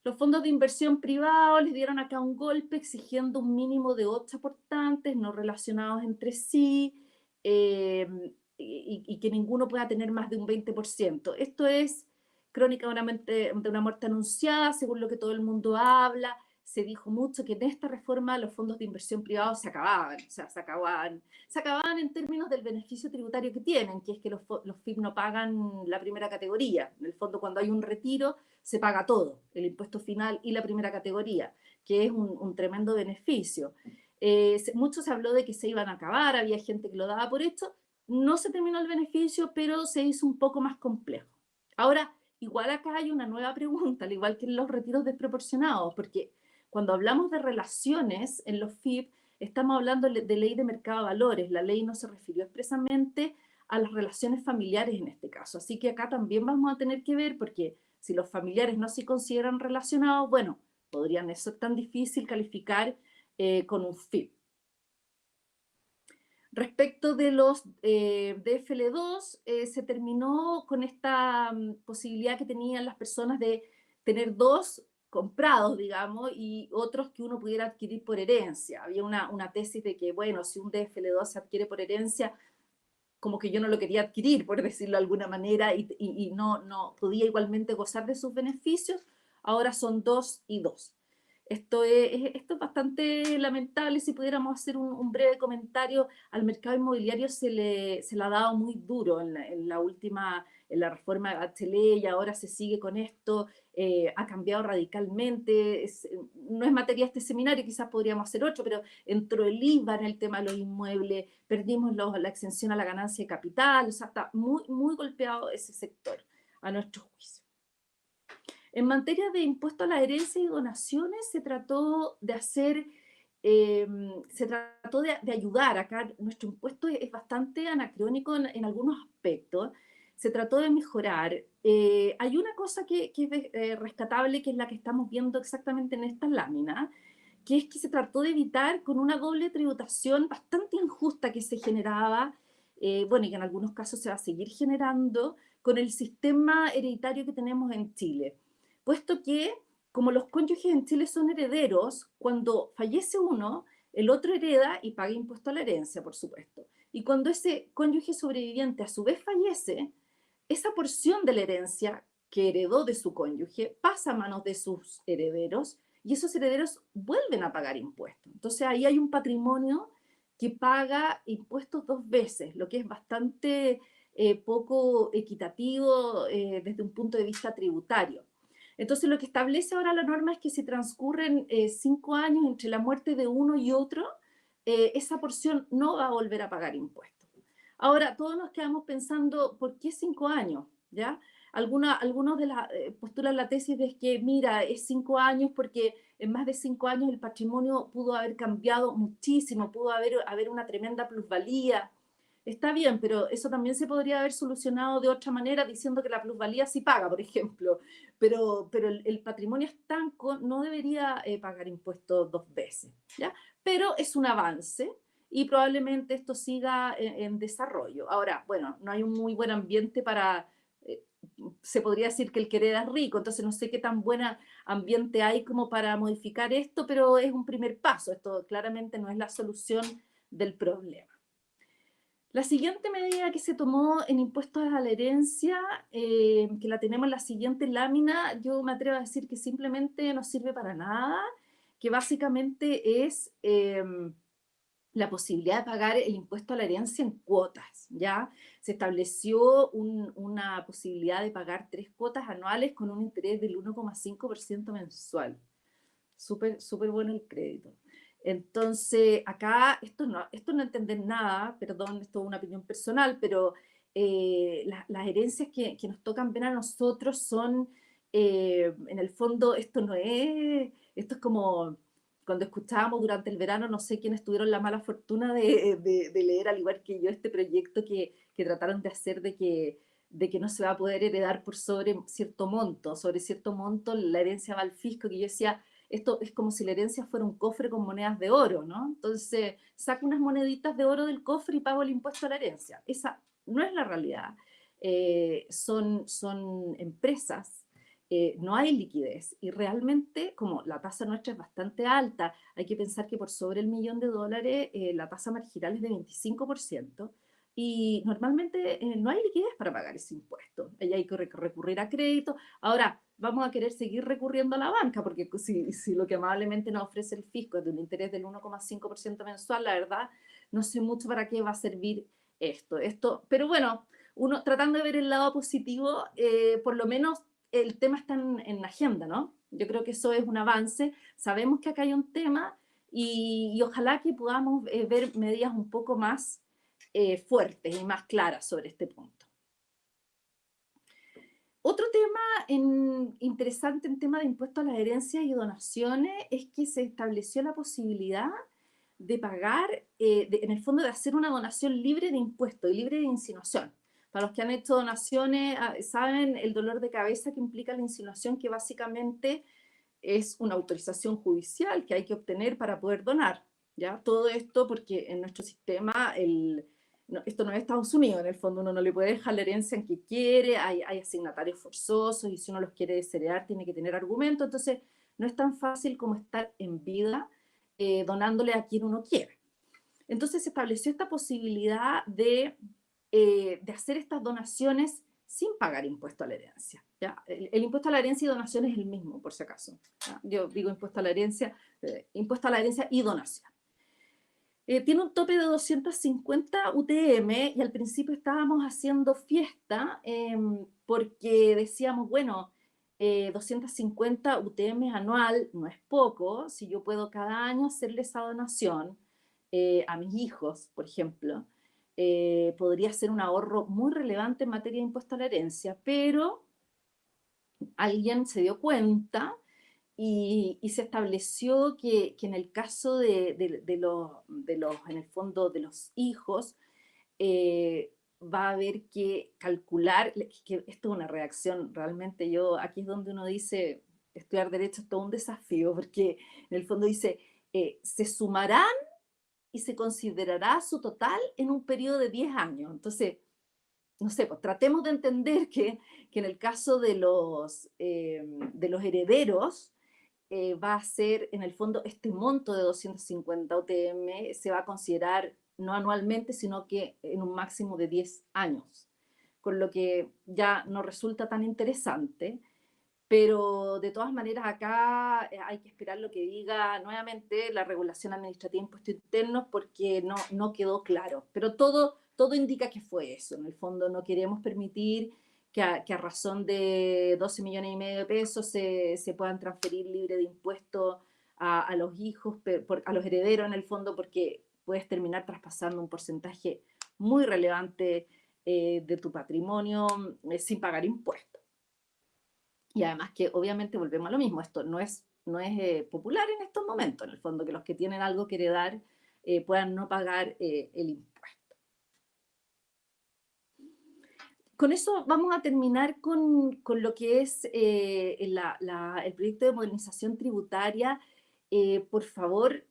Los fondos de inversión privados les dieron acá un golpe exigiendo un mínimo de 8 aportantes no relacionados entre sí, y que ninguno pueda tener más de un 20%. Esto es crónica de una muerte anunciada, según lo que todo el mundo habla. Se dijo mucho que en esta reforma los fondos de inversión privados se acababan, o sea, se acababan en términos del beneficio tributario que tienen, que es que los FIP no pagan la primera categoría. En el fondo, cuando hay un retiro, se paga todo, el impuesto final y la primera categoría, que es un tremendo beneficio. Mucho se habló de que se iban a acabar, había gente que lo daba por hecho, no se terminó el beneficio, pero se hizo un poco más complejo. Ahora, igual acá hay una nueva pregunta, al igual que en los retiros desproporcionados, porque cuando hablamos de relaciones en los FIP, estamos hablando de ley de mercado de valores, la ley no se refirió expresamente a las relaciones familiares en este caso, así que acá también vamos a tener que ver, porque si los familiares no se consideran relacionados, bueno, podrían ser tan difícil calificar con un FIP. Respecto de los DFL2, se terminó con esta posibilidad que tenían las personas de tener dos comprados, digamos, y otros que uno pudiera adquirir por herencia. Había una tesis de que, bueno, si un DFL2 se adquiere por herencia, como que yo no lo quería adquirir, por decirlo de alguna manera, y no podía igualmente gozar de sus beneficios, ahora son 2 y 2. Esto es bastante lamentable. Si pudiéramos hacer un breve comentario, al mercado inmobiliario se le ha dado muy duro en la reforma de Bachelet, y ahora se sigue con esto. Ha cambiado radicalmente. No es materia de este seminario, quizás podríamos hacer otro, pero entró el IVA en el tema de los inmuebles, perdimos la exención a la ganancia de capital, o sea, está muy, muy golpeado ese sector, a nuestro juicio. En materia de impuesto a la herencia y donaciones, se trató de hacer, de ayudar. Acá nuestro impuesto es bastante anacrónico en algunos aspectos. Se trató de mejorar. Hay una cosa que es rescatable, que es la que estamos viendo exactamente en esta lámina, que es que se trató de evitar con una doble tributación bastante injusta que se generaba, bueno, y que en algunos casos se va a seguir generando, con el sistema hereditario que tenemos en Chile. Puesto que, como los cónyuges en Chile son herederos, cuando fallece uno, el otro hereda y paga impuesto a la herencia, por supuesto. Y cuando ese cónyuge sobreviviente a su vez fallece, esa porción de la herencia que heredó de su cónyuge pasa a manos de sus herederos, y esos herederos vuelven a pagar impuestos. Entonces ahí hay un patrimonio que paga impuestos 2 veces, lo que es bastante poco equitativo desde un punto de vista tributario. Entonces lo que establece ahora la norma es que si transcurren 5 años entre la muerte de uno y otro, esa porción no va a volver a pagar impuestos. Ahora, todos nos quedamos pensando, ¿por qué 5 años? ¿Ya? Algunos de las postulan la tesis de que, mira, es 5 años porque en más de 5 años el patrimonio pudo haber cambiado muchísimo, pudo haber una tremenda plusvalía. Está bien, pero eso también se podría haber solucionado de otra manera, diciendo que la plusvalía sí paga, por ejemplo. Pero el patrimonio estanco no debería pagar impuestos 2 veces, ¿ya? Pero es un avance, y probablemente esto siga en desarrollo. Ahora, bueno, no hay un muy buen ambiente para... se podría decir que el que hereda es rico, entonces no sé qué tan buen ambiente hay como para modificar esto, pero es un primer paso. Esto claramente no es la solución del problema. La siguiente medida que se tomó en impuestos a la herencia, que la tenemos en la siguiente lámina, yo me atrevo a decir que simplemente no sirve para nada, que básicamente es la posibilidad de pagar el impuesto a la herencia en cuotas, ¿ya? Se estableció una posibilidad de pagar 3 cuotas anuales con un interés del 1,5% mensual. Súper, súper bueno el crédito. Entonces, acá, esto no entender nada, perdón, esto es una opinión personal, pero las herencias que nos tocan ver a nosotros son, en el fondo, esto es como cuando escuchábamos durante el verano, no sé quiénes tuvieron la mala fortuna de leer, al igual que yo, este proyecto que trataron de hacer de que no se va a poder heredar por sobre cierto monto, la herencia va al fisco, que yo decía, esto es como si la herencia fuera un cofre con monedas de oro, ¿no? Entonces, saco unas moneditas de oro del cofre y pago el impuesto a la herencia. Esa no es la realidad. Son empresas, no hay liquidez, y realmente, como la tasa nuestra es bastante alta, hay que pensar que por sobre el $1.000.000 la tasa marginal es de 25%, y normalmente no hay liquidez para pagar ese impuesto. Ahí hay que recurrir a crédito. Ahora, vamos a querer seguir recurriendo a la banca, porque si lo que amablemente nos ofrece el fisco es de un interés del 1,5% mensual, la verdad, no sé mucho para qué va a servir esto. Pero bueno, uno tratando de ver el lado positivo, por lo menos el tema está en la agenda, ¿no? Yo creo que eso es un avance. Sabemos que acá hay un tema, y ojalá que podamos ver medidas un poco más fuertes y más claras sobre este punto. Otro tema interesante en tema de impuestos a las herencias y donaciones es que se estableció la posibilidad de pagar, en el fondo, de hacer una donación libre de impuestos y libre de insinuación. Para los que han hecho donaciones, saben el dolor de cabeza que implica la insinuación, que básicamente es una autorización judicial que hay que obtener para poder donar, ¿ya? Todo esto porque en nuestro sistema esto no es Estados Unidos, en el fondo uno no le puede dejar la herencia en que quiere, hay asignatarios forzosos, y si uno los quiere desheredar tiene que tener argumento. Entonces no es tan fácil como estar en vida donándole a quien uno quiere. Entonces se estableció esta posibilidad de de hacer estas donaciones sin pagar impuesto a la herencia. ¿Ya? El impuesto a la herencia y donación es el mismo, por si acaso. ¿Ya? Yo digo impuesto a la herencia y donación. Tiene un tope de 250 UTM y al principio estábamos haciendo fiesta porque decíamos, bueno, 250 UTM anual no es poco, si yo puedo cada año hacerle esa donación a mis hijos, por ejemplo, podría ser un ahorro muy relevante en materia de impuesto a la herencia, pero alguien se dio cuenta y se estableció que en el caso en el fondo, de los hijos, va a haber que calcular, que esto es una reacción, realmente aquí es donde uno dice, estudiar Derecho es todo un desafío, porque en el fondo dice, se sumarán y se considerará su total en un periodo de 10 años. Entonces, no sé, pues tratemos de entender que en el caso de los herederos, va a ser, en el fondo, este monto de 250 UTM se va a considerar no anualmente, sino que en un máximo de 10 años, con lo que ya no resulta tan interesante, pero de todas maneras acá hay que esperar lo que diga nuevamente la regulación administrativa de impuestos internos porque no quedó claro, pero todo indica que fue eso. En el fondo no queremos permitir que a razón de 12 millones y medio de pesos se puedan transferir libre de impuestos a los hijos, a los herederos en el fondo, porque puedes terminar traspasando un porcentaje muy relevante de tu patrimonio sin pagar impuestos. Y además que obviamente volvemos a lo mismo, esto no es popular en estos momentos, en el fondo, que los que tienen algo que heredar puedan no pagar el impuesto. Con eso vamos a terminar con lo que es el proyecto de modernización tributaria. Por favor,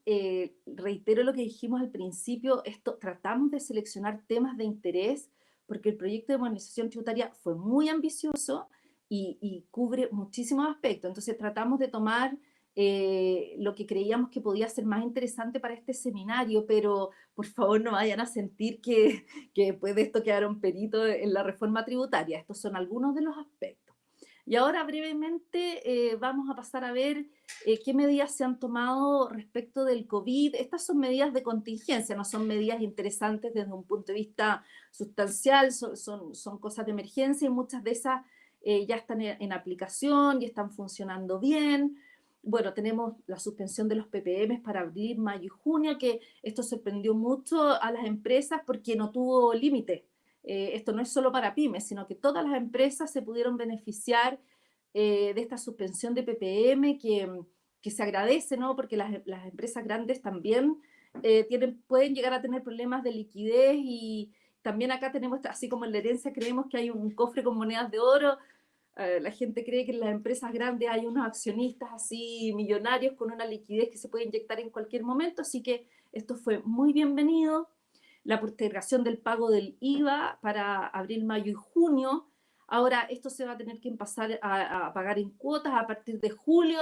reitero lo que dijimos al principio, tratamos de seleccionar temas de interés porque el proyecto de modernización tributaria fue muy ambicioso y cubre muchísimos aspectos. Entonces tratamos de tomar lo que creíamos que podía ser más interesante para este seminario, pero por favor no vayan a sentir que después de esto quedaron peritos en la reforma tributaria. Estos son algunos de los aspectos. Y ahora brevemente vamos a pasar a ver qué medidas se han tomado respecto del COVID. Estas son medidas de contingencia, no son medidas interesantes desde un punto de vista sustancial, son cosas de emergencia y muchas de esas ya están en aplicación y están funcionando bien. Bueno, tenemos la suspensión de los PPM para abril, mayo y junio, que esto sorprendió mucho a las empresas porque no tuvo límite. Esto no es solo para pymes, sino que todas las empresas se pudieron beneficiar de esta suspensión de PPM que se agradece, ¿no? Porque las empresas grandes también pueden llegar a tener problemas de liquidez y también acá tenemos, así como en la herencia creemos que hay un cofre con monedas de oro, la gente cree que en las empresas grandes hay unos accionistas así millonarios con una liquidez que se puede inyectar en cualquier momento, así que esto fue muy bienvenido. La postergación del pago del IVA para abril, mayo y junio. Ahora esto se va a tener que empezar a pagar en cuotas a partir de julio.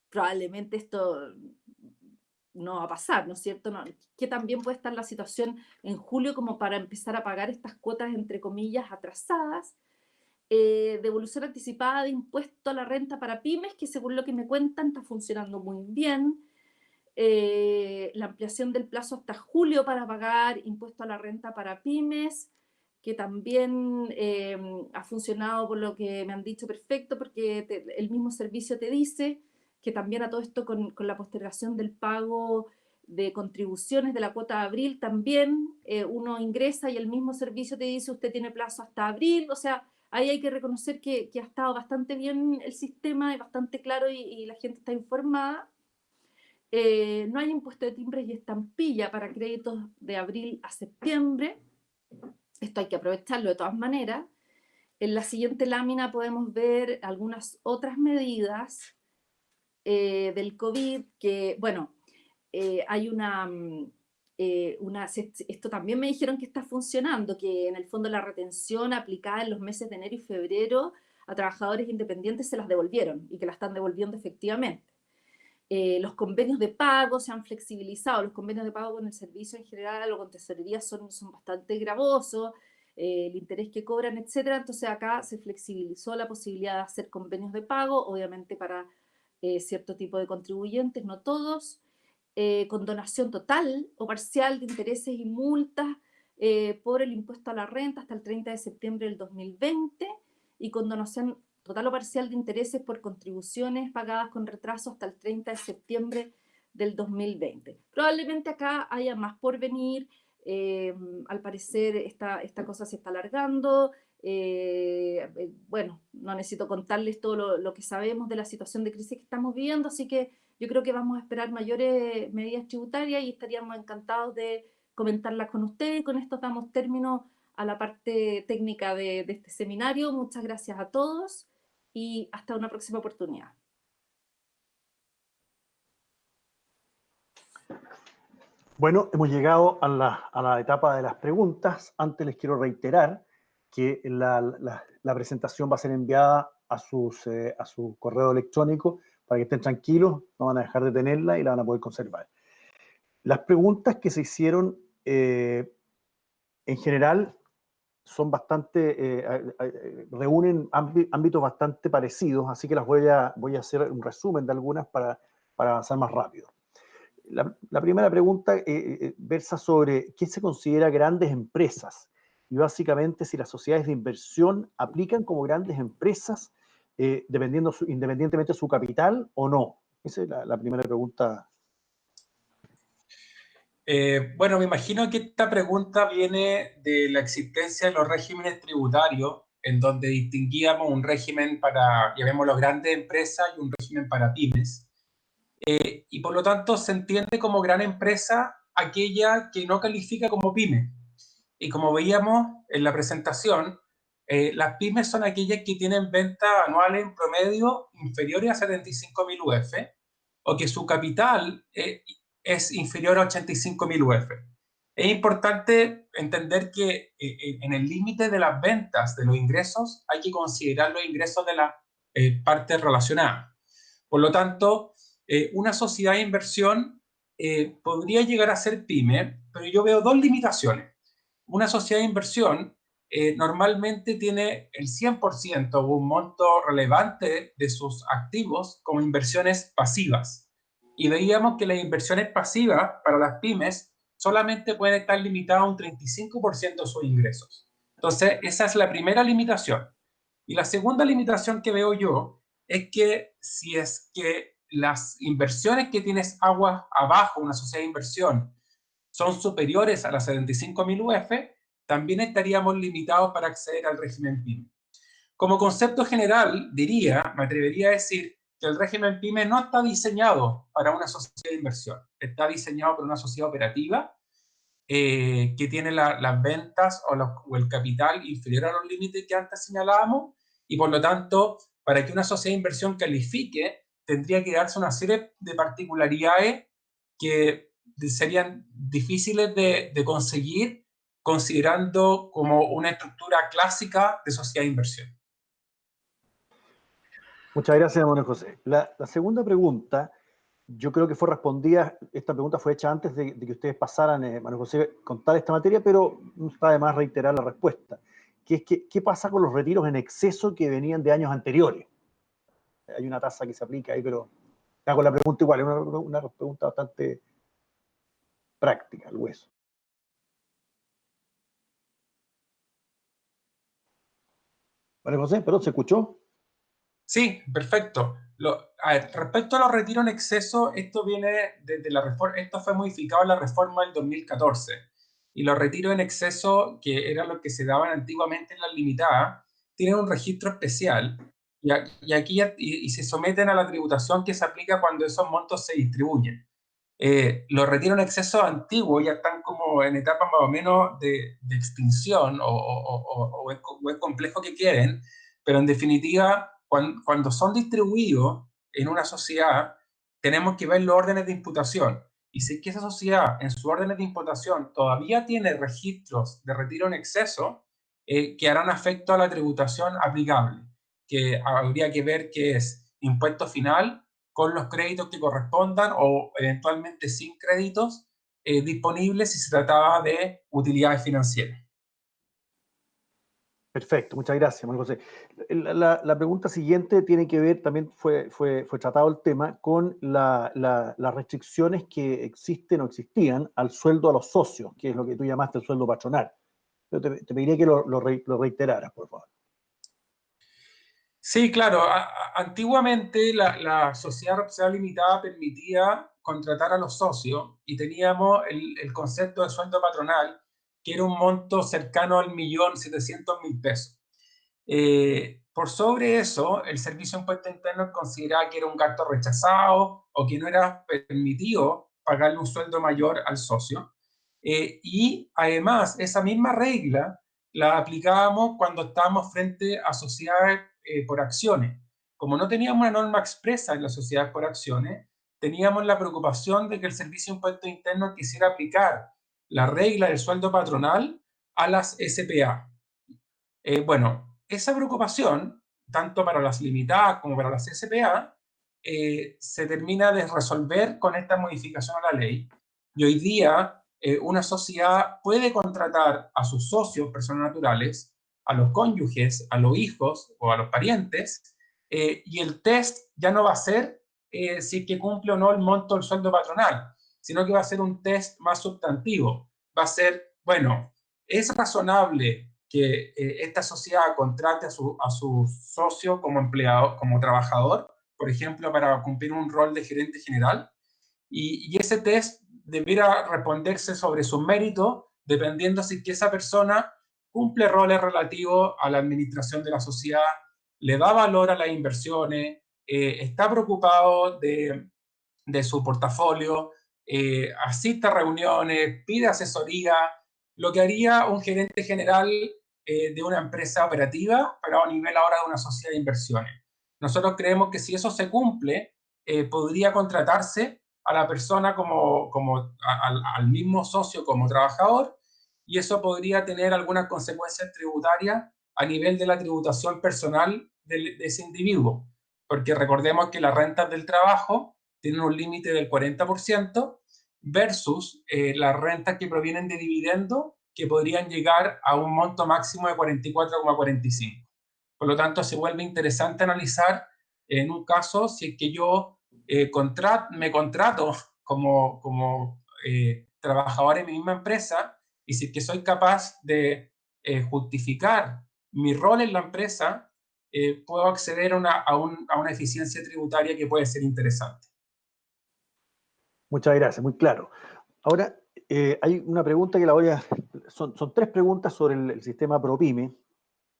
Probablemente esto no va a pasar, ¿no es cierto? No, que también puede estar la situación en julio como para empezar a pagar estas cuotas, entre comillas, atrasadas. Devolución anticipada de impuesto a la renta para pymes, que según lo que me cuentan está funcionando muy bien. La ampliación del plazo hasta julio para pagar impuesto a la renta para pymes, que también ha funcionado por lo que me han dicho perfecto, porque el mismo servicio te dice que también a todo esto con la postergación del pago de contribuciones de la cuota de abril, también uno ingresa y el mismo servicio te dice usted tiene plazo hasta abril, o sea, ahí hay que reconocer que ha estado bastante bien el sistema y bastante claro y la gente está informada. No hay impuesto de timbres y estampilla para créditos de abril a septiembre. Esto hay que aprovecharlo de todas maneras. En la siguiente lámina podemos ver algunas otras medidas del COVID que, bueno, hay esto también me dijeron que está funcionando, que en el fondo la retención aplicada en los meses de enero y febrero a trabajadores independientes se las devolvieron y que la están devolviendo efectivamente. Los convenios de pago se han flexibilizado, los convenios de pago con el servicio en general o con tesorería son bastante gravosos, el interés que cobran, etcétera. Entonces acá se flexibilizó la posibilidad de hacer convenios de pago, obviamente para cierto tipo de contribuyentes, no todos, con donación total o parcial de intereses y multas por el impuesto a la renta hasta el 30 de septiembre del 2020 y con donación total o parcial de intereses por contribuciones pagadas con retraso hasta el 30 de septiembre del 2020. Probablemente acá haya más por venir, al parecer esta cosa se está alargando, bueno, no necesito contarles todo lo que sabemos de la situación de crisis que estamos viviendo, así que yo creo que vamos a esperar mayores medidas tributarias y estaríamos encantados de comentarlas con ustedes. Con esto damos término a la parte técnica de este seminario. Muchas gracias a todos y hasta una próxima oportunidad. Bueno, hemos llegado a la etapa de las preguntas. Antes les quiero reiterar que la presentación va a ser enviada a su correo electrónico para que estén tranquilos, no van a dejar de tenerla y la van a poder conservar. Las preguntas que se hicieron en general son reúnen ámbitos bastante parecidos, así que voy a hacer un resumen de algunas para avanzar más rápido. La primera pregunta versa sobre qué se considera grandes empresas y básicamente si las sociedades de inversión aplican como grandes empresas independientemente de su capital o no. Esa es la primera pregunta. Bueno, me imagino que esta pregunta viene de la existencia de los regímenes tributarios, en donde distinguíamos un régimen para, llamémoslo, grandes empresas y un régimen para pymes. Y por lo tanto se entiende como gran empresa aquella que no califica como pyme. Y como veíamos en la presentación, las pymes son aquellas que tienen ventas anuales en promedio inferiores a 75.000 UF o que su capital es inferior a 85.000 UF. Es importante entender que en el límite de las ventas, de los ingresos, hay que considerar los ingresos de las partes relacionadas. Por lo tanto, una sociedad de inversión podría llegar a ser pyme, pero yo veo dos limitaciones. Una sociedad de inversión normalmente tiene el 100% o un monto relevante de sus activos como inversiones pasivas. Y veíamos que las inversiones pasivas para las pymes solamente pueden estar limitadas a un 35% de sus ingresos. Entonces, esa es la primera limitación. Y la segunda limitación que veo yo es que si es que las inversiones que tienes aguas abajo, una sociedad de inversión, son superiores a las 75.000 UF, también estaríamos limitados para acceder al régimen PYME. Como concepto general, me atrevería a decir que el régimen PYME no está diseñado para una sociedad de inversión, está diseñado para una sociedad operativa que tiene las ventas o el capital inferior a los límites que antes señalábamos, y por lo tanto, para que una sociedad de inversión califique, tendría que darse una serie de particularidades que serían difíciles de conseguir considerando como una estructura clásica de sociedad de inversión. Muchas gracias, Manuel José. La segunda pregunta, yo creo que fue respondida, esta pregunta fue hecha antes de que ustedes pasaran, Manuel José, contar esta materia, pero no está de más reiterar la respuesta, que es ¿qué pasa con los retiros en exceso que venían de años anteriores? Hay una tasa que se aplica ahí, pero hago la pregunta igual, es una pregunta bastante práctica, al hueso. Manuel José, perdón, ¿se escuchó? Sí, perfecto. Respecto a los retiros en exceso, esto viene desde la reforma, esto fue modificado en la reforma del 2014. Y los retiros en exceso, que eran los que se daban antiguamente en las limitadas, tienen un registro especial y aquí y se someten a la tributación que se aplica cuando esos montos se distribuyen. Los retiros en exceso antiguos ya están como en etapas más o menos de extinción o es complejo que queden, pero en definitiva, cuando son distribuidos en una sociedad, tenemos que ver los órdenes de imputación. Y si es que esa sociedad en sus órdenes de imputación todavía tiene registros de retiro en exceso, que harán afecto a la tributación aplicable, que habría que ver qué es impuesto final con los créditos que correspondan o eventualmente sin créditos disponibles si se trataba de utilidades financieras. Perfecto, muchas gracias, María José. La pregunta siguiente tiene que ver, también fue tratado el tema, con las restricciones que existen o existían al sueldo a los socios, que es lo que tú llamaste el sueldo patronal. Yo te pediría que lo reiteraras, por favor. Sí, claro. Antiguamente la sociedad profesional limitada permitía contratar a los socios y teníamos el concepto de sueldo patronal, que era un monto cercano al 1.700.000 pesos. Por sobre eso, el Servicio de Impuesto Interno consideraba que era un gasto rechazado o que no era permitido pagarle un sueldo mayor al socio. Y además, esa misma regla la aplicábamos cuando estábamos frente a sociedades por acciones. Como no teníamos una norma expresa en las sociedades por acciones, teníamos la preocupación de que el Servicio de Impuesto Interno quisiera aplicar la regla del sueldo patronal a las SPA. Bueno, esa preocupación, tanto para las limitadas como para las SPA, se termina de resolver con esta modificación a la ley. Y hoy día una sociedad puede contratar a sus socios, personas naturales, a los cónyuges, a los hijos o a los parientes, y el test ya no va a ser si es que cumple o no el monto del sueldo patronal, sino que va a ser un test más sustantivo. Va a ser, bueno, ¿es razonable que esta sociedad contrate a su socio como empleado, como trabajador, por ejemplo, para cumplir un rol de gerente general? Y ese test debiera responderse sobre sus méritos, dependiendo si que esa persona cumple roles relativos a la administración de la sociedad, le da valor a las inversiones, está preocupado de su portafolio, asiste a reuniones, pide asesoría, lo que haría un gerente general de una empresa operativa, pero a nivel ahora de una sociedad de inversiones. Nosotros creemos que si eso se cumple, podría contratarse a la persona al mismo socio como trabajador, y eso podría tener algunas consecuencias tributarias a nivel de la tributación personal de ese individuo, porque recordemos que las rentas del trabajo tienen un límite del 40% versus las rentas que provienen de dividendos que podrían llegar a un monto máximo de 44,45. Por lo tanto, se vuelve interesante analizar en un caso si es que yo me contrato como trabajador en mi misma empresa y si es que soy capaz de justificar mi rol en la empresa, puedo acceder a una eficiencia tributaria que puede ser interesante. Muchas gracias, muy claro. Ahora, hay una pregunta que son tres preguntas sobre el sistema ProPyme,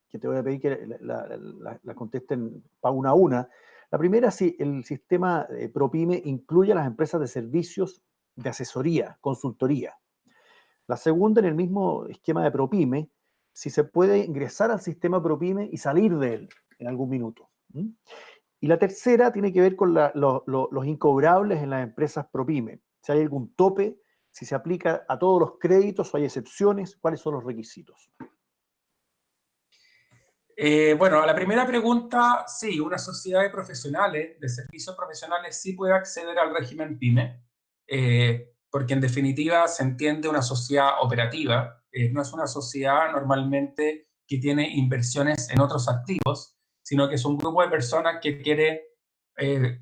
que te voy a pedir que la contesten una a una. La primera, si el sistema ProPyme incluye a las empresas de servicios de asesoría, consultoría. La segunda, en el mismo esquema de ProPyme, si se puede ingresar al sistema ProPyme y salir de él en algún minuto. Y la tercera tiene que ver con los incobrables en las empresas ProPyme. Si hay algún tope, si se aplica a todos los créditos o hay excepciones, cuáles son los requisitos. Bueno, a la primera pregunta, sí, una sociedad de profesionales, de servicios profesionales, sí puede acceder al régimen PYME, porque en definitiva se entiende una sociedad operativa, no es una sociedad normalmente que tiene inversiones en otros activos, sino que es un grupo de personas que quiere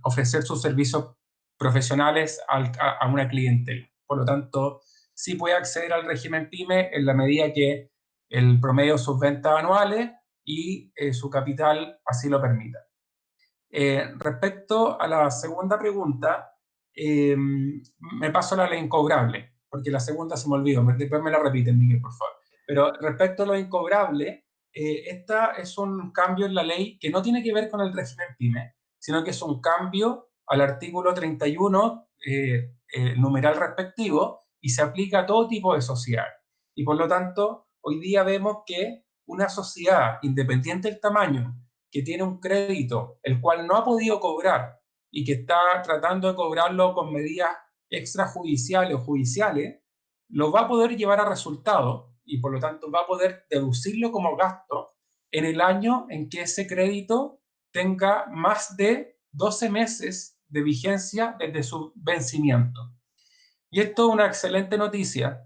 ofrecer sus servicios profesionales a una clientela. Por lo tanto, sí puede acceder al régimen PYME en la medida que el promedio de sus ventas anuales y su capital así lo permita. Respecto a la segunda pregunta, me paso a la incobrable, porque la segunda se me olvidó, después me la repiten, Miguel, por favor. Pero respecto a lo incobrable, esta es un cambio en la ley que no tiene que ver con el régimen PYME, sino que es un cambio al artículo 31, numeral respectivo, y se aplica a todo tipo de sociedad. Y por lo tanto, hoy día vemos que una sociedad, independiente del tamaño, que tiene un crédito, el cual no ha podido cobrar y que está tratando de cobrarlo con medidas extrajudiciales o judiciales, lo va a poder llevar a resultado y por lo tanto va a poder deducirlo como gasto en el año en que ese crédito tenga más de 12 meses de vigencia desde su vencimiento. Y esto es una excelente noticia,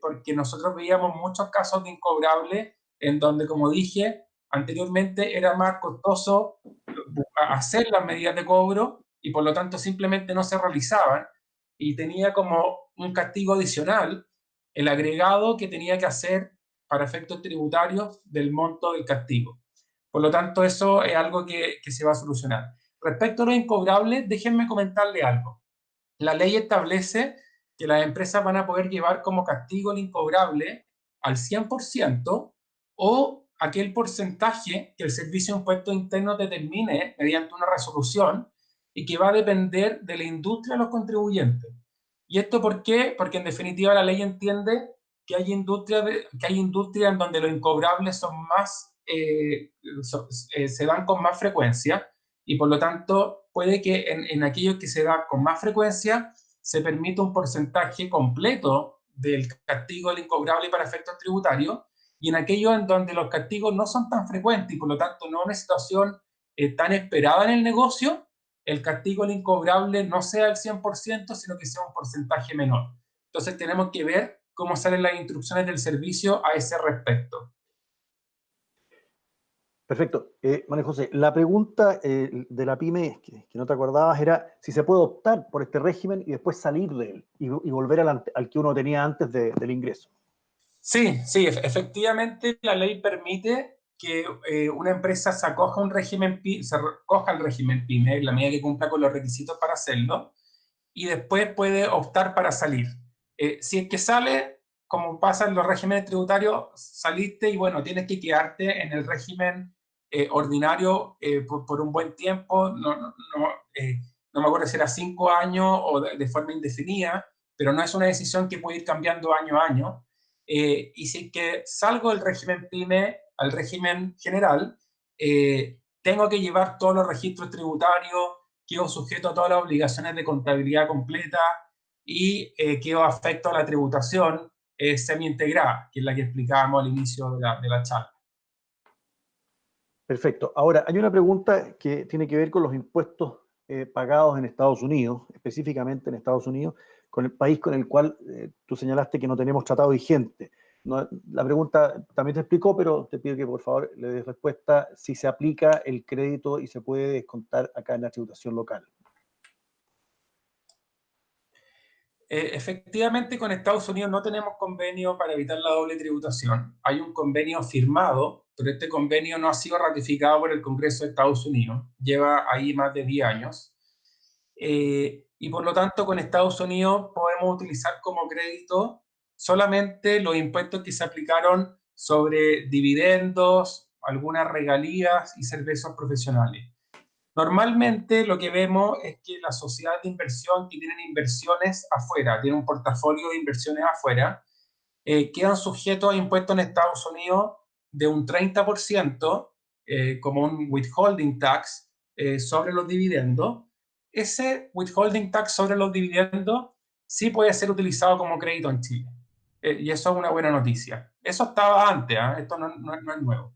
porque nosotros veíamos muchos casos de incobrable en donde, como dije anteriormente, era más costoso hacer las medidas de cobro y por lo tanto simplemente no se realizaban, y tenía como un castigo adicional el agregado que tenía que hacer para efectos tributarios del monto del castigo. Por lo tanto, eso es algo que se va a solucionar. Respecto a los incobrables, déjenme comentarle algo. La ley establece que las empresas van a poder llevar como castigo el incobrable al 100% o aquel porcentaje que el Servicio de Impuestos Internos determine mediante una resolución y que va a depender de la industria de los contribuyentes. ¿Y esto por qué? Porque en definitiva la ley entiende que hay industrias en donde los incobrables son más, se dan con más frecuencia, y por lo tanto puede que en aquellos que se da con más frecuencia se permita un porcentaje completo del castigo del incobrable para efectos tributarios, y en aquellos en donde los castigos no son tan frecuentes y por lo tanto no es una situación tan esperada en el negocio, el castigo del incobrable no sea el 100%, sino que sea un porcentaje menor. Entonces tenemos que ver cómo salen las instrucciones del servicio a ese respecto. Perfecto. María José, la pregunta de la PYME que no te acordabas era si se puede optar por este régimen y después salir de él y volver al que uno tenía antes del ingreso. Sí, sí, efectivamente la ley permite que una empresa se acoja al régimen PYME en la medida que cumpla con los requisitos para hacerlo, y después puede optar para salir. Si es que sale, como pasa en los regímenes tributarios, saliste y bueno, tienes que quedarte en el régimen ordinario por un buen tiempo, no me acuerdo si era 5 años o de forma indefinida, pero no es una decisión que puede ir cambiando año a año. Y si es que salgo del régimen PYME al régimen general, tengo que llevar todos los registros tributarios, quedo sujeto a todas las obligaciones de contabilidad completa y quedo afecto a la tributación semi-integrada, que es la que explicábamos al inicio de la charla. Perfecto. Ahora, hay una pregunta que tiene que ver con los impuestos pagados en Estados Unidos, específicamente en Estados Unidos, con el país con el cual tú señalaste que no tenemos tratado vigente. No, la pregunta también te explicó, pero te pido que por favor le des respuesta si se aplica el crédito y se puede descontar acá en la tributación local. Efectivamente, con Estados Unidos no tenemos convenio para evitar la doble tributación. Hay un convenio firmado, pero este convenio no ha sido ratificado por el Congreso de Estados Unidos. Lleva ahí más de 10 años. Y por lo tanto, con Estados Unidos podemos utilizar como crédito solamente los impuestos que se aplicaron sobre dividendos, algunas regalías y servicios profesionales. Normalmente lo que vemos es que las sociedades de inversión que tienen inversiones afuera, tienen un portafolio de inversiones afuera, quedan sujetos a impuestos en Estados Unidos de un 30%, como un withholding tax sobre los dividendos. Ese withholding tax sobre los dividendos sí puede ser utilizado como crédito en Chile. Y eso es una buena noticia. Eso estaba antes, esto no es nuevo.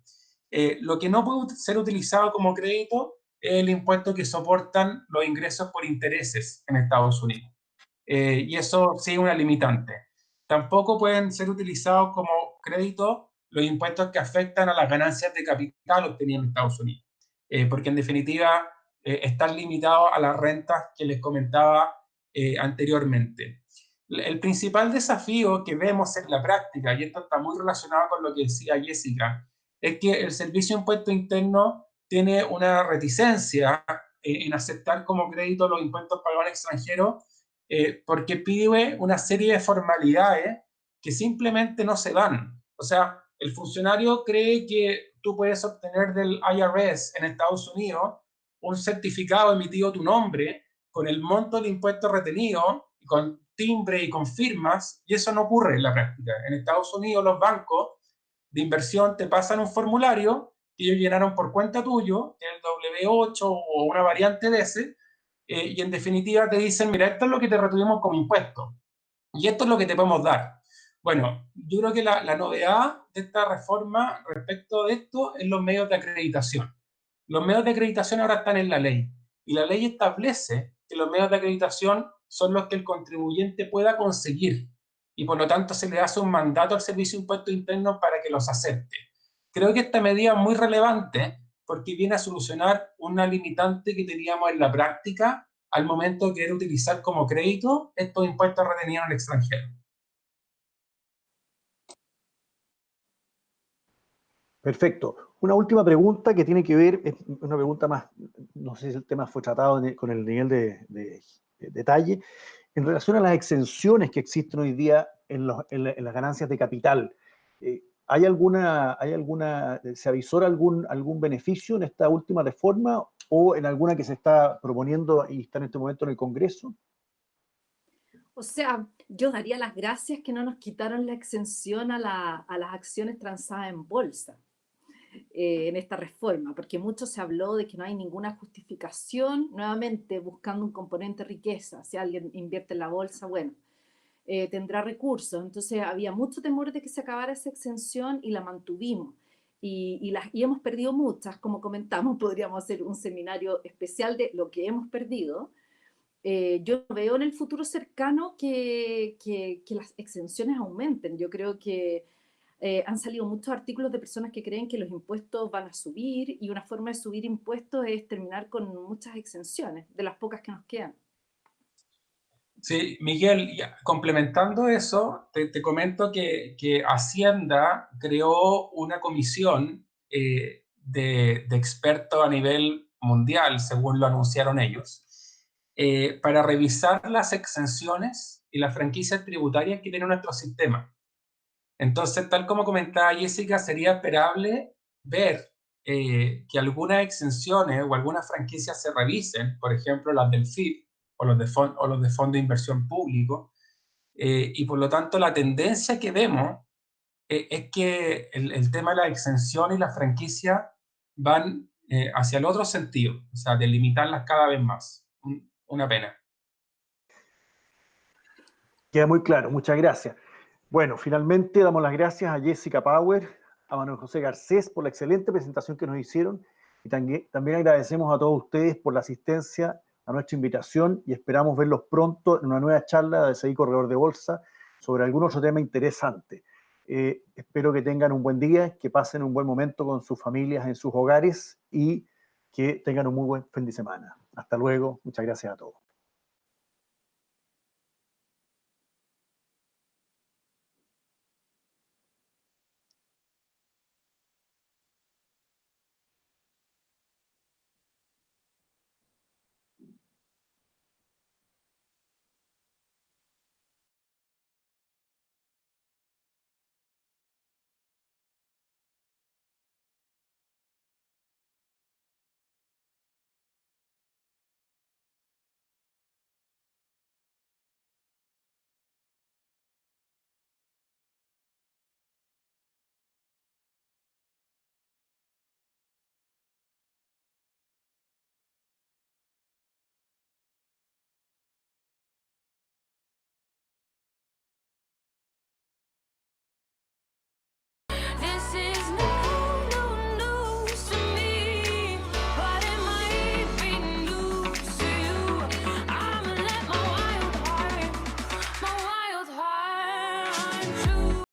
Lo que no puede ser utilizado como crédito es el impuesto que soportan los ingresos por intereses en Estados Unidos. Y eso sí es una limitante. Tampoco pueden ser utilizados como crédito los impuestos que afectan a las ganancias de capital obtenidas en Estados Unidos, porque en definitiva están limitados a las rentas que les comentaba anteriormente. El principal desafío que vemos en la práctica, y esto está muy relacionado con lo que decía Jessica, es que el Servicio de Impuestos Internos tiene una reticencia en aceptar como crédito los impuestos pagados en extranjeros, porque pide una serie de formalidades que simplemente no se dan. O sea, el funcionario cree que tú puedes obtener del IRS en Estados Unidos un certificado emitido a tu nombre con el monto de impuestos retenido, con timbre y con firmas, y eso no ocurre en la práctica. En Estados Unidos los bancos de inversión te pasan un formulario que ellos llenaron por cuenta tuyo, el W8 o una variante de ese, y en definitiva te dicen, mira, esto es lo que te retuvimos como impuesto, y esto es lo que te podemos dar. Bueno, yo creo que la novedad de esta reforma respecto de esto es los medios de acreditación. Los medios de acreditación ahora están en la ley, y la ley establece que los medios de acreditación son los que el contribuyente pueda conseguir, y por lo tanto se le hace un mandato al Servicio de Impuestos Internos para que los acepte. Creo que esta medida es muy relevante porque viene a solucionar una limitante que teníamos en la práctica al momento de querer utilizar como crédito estos impuestos retenidos en el extranjero. Perfecto. Una última pregunta que tiene que ver, es una pregunta más, no sé si el tema fue tratado con el nivel de detalle, en relación a las exenciones que existen hoy día en las ganancias de capital. ¿Hay se avisora algún beneficio en esta última reforma o en alguna que se está proponiendo y está en este momento en el Congreso? O sea, yo daría las gracias que no nos quitaron la exención a las acciones transadas en bolsa en esta reforma, porque mucho se habló de que no hay ninguna justificación, nuevamente buscando un componente riqueza. Si alguien invierte en la bolsa, bueno, tendrá recursos. Entonces había mucho temor de que se acabara esa exención y la mantuvimos. Y hemos perdido muchas, como comentamos, podríamos hacer un seminario especial de lo que hemos perdido. Yo no veo en el futuro cercano que las exenciones aumenten. Yo creo que han salido muchos artículos de personas que creen que los impuestos van a subir y una forma de subir impuestos es terminar con muchas exenciones, de las pocas que nos quedan. Sí, Miguel, complementando eso, te comento que Hacienda creó una comisión de expertos a nivel mundial, según lo anunciaron ellos, para revisar las exenciones y las franquicias tributarias que tiene nuestro sistema. Entonces, tal como comentaba Jessica, sería esperable ver que algunas exenciones o algunas franquicias se revisen, por ejemplo, las del FIP o los de Fondo de Inversión Público, y por lo tanto la tendencia que vemos es que el tema de la exención y la franquicia van hacia el otro sentido, o sea, de limitarlas cada vez más. Una pena. Queda muy claro, muchas gracias. Bueno, finalmente damos las gracias a Jessica Power, a Manuel José Garcés por la excelente presentación que nos hicieron y también agradecemos a todos ustedes por la asistencia a nuestra invitación y esperamos verlos pronto en una nueva charla de BCI Corredor de Bolsa sobre algún otro tema interesante. Espero que tengan un buen día, que pasen un buen momento con sus familias en sus hogares y que tengan un muy buen fin de semana. Hasta luego, muchas gracias a todos.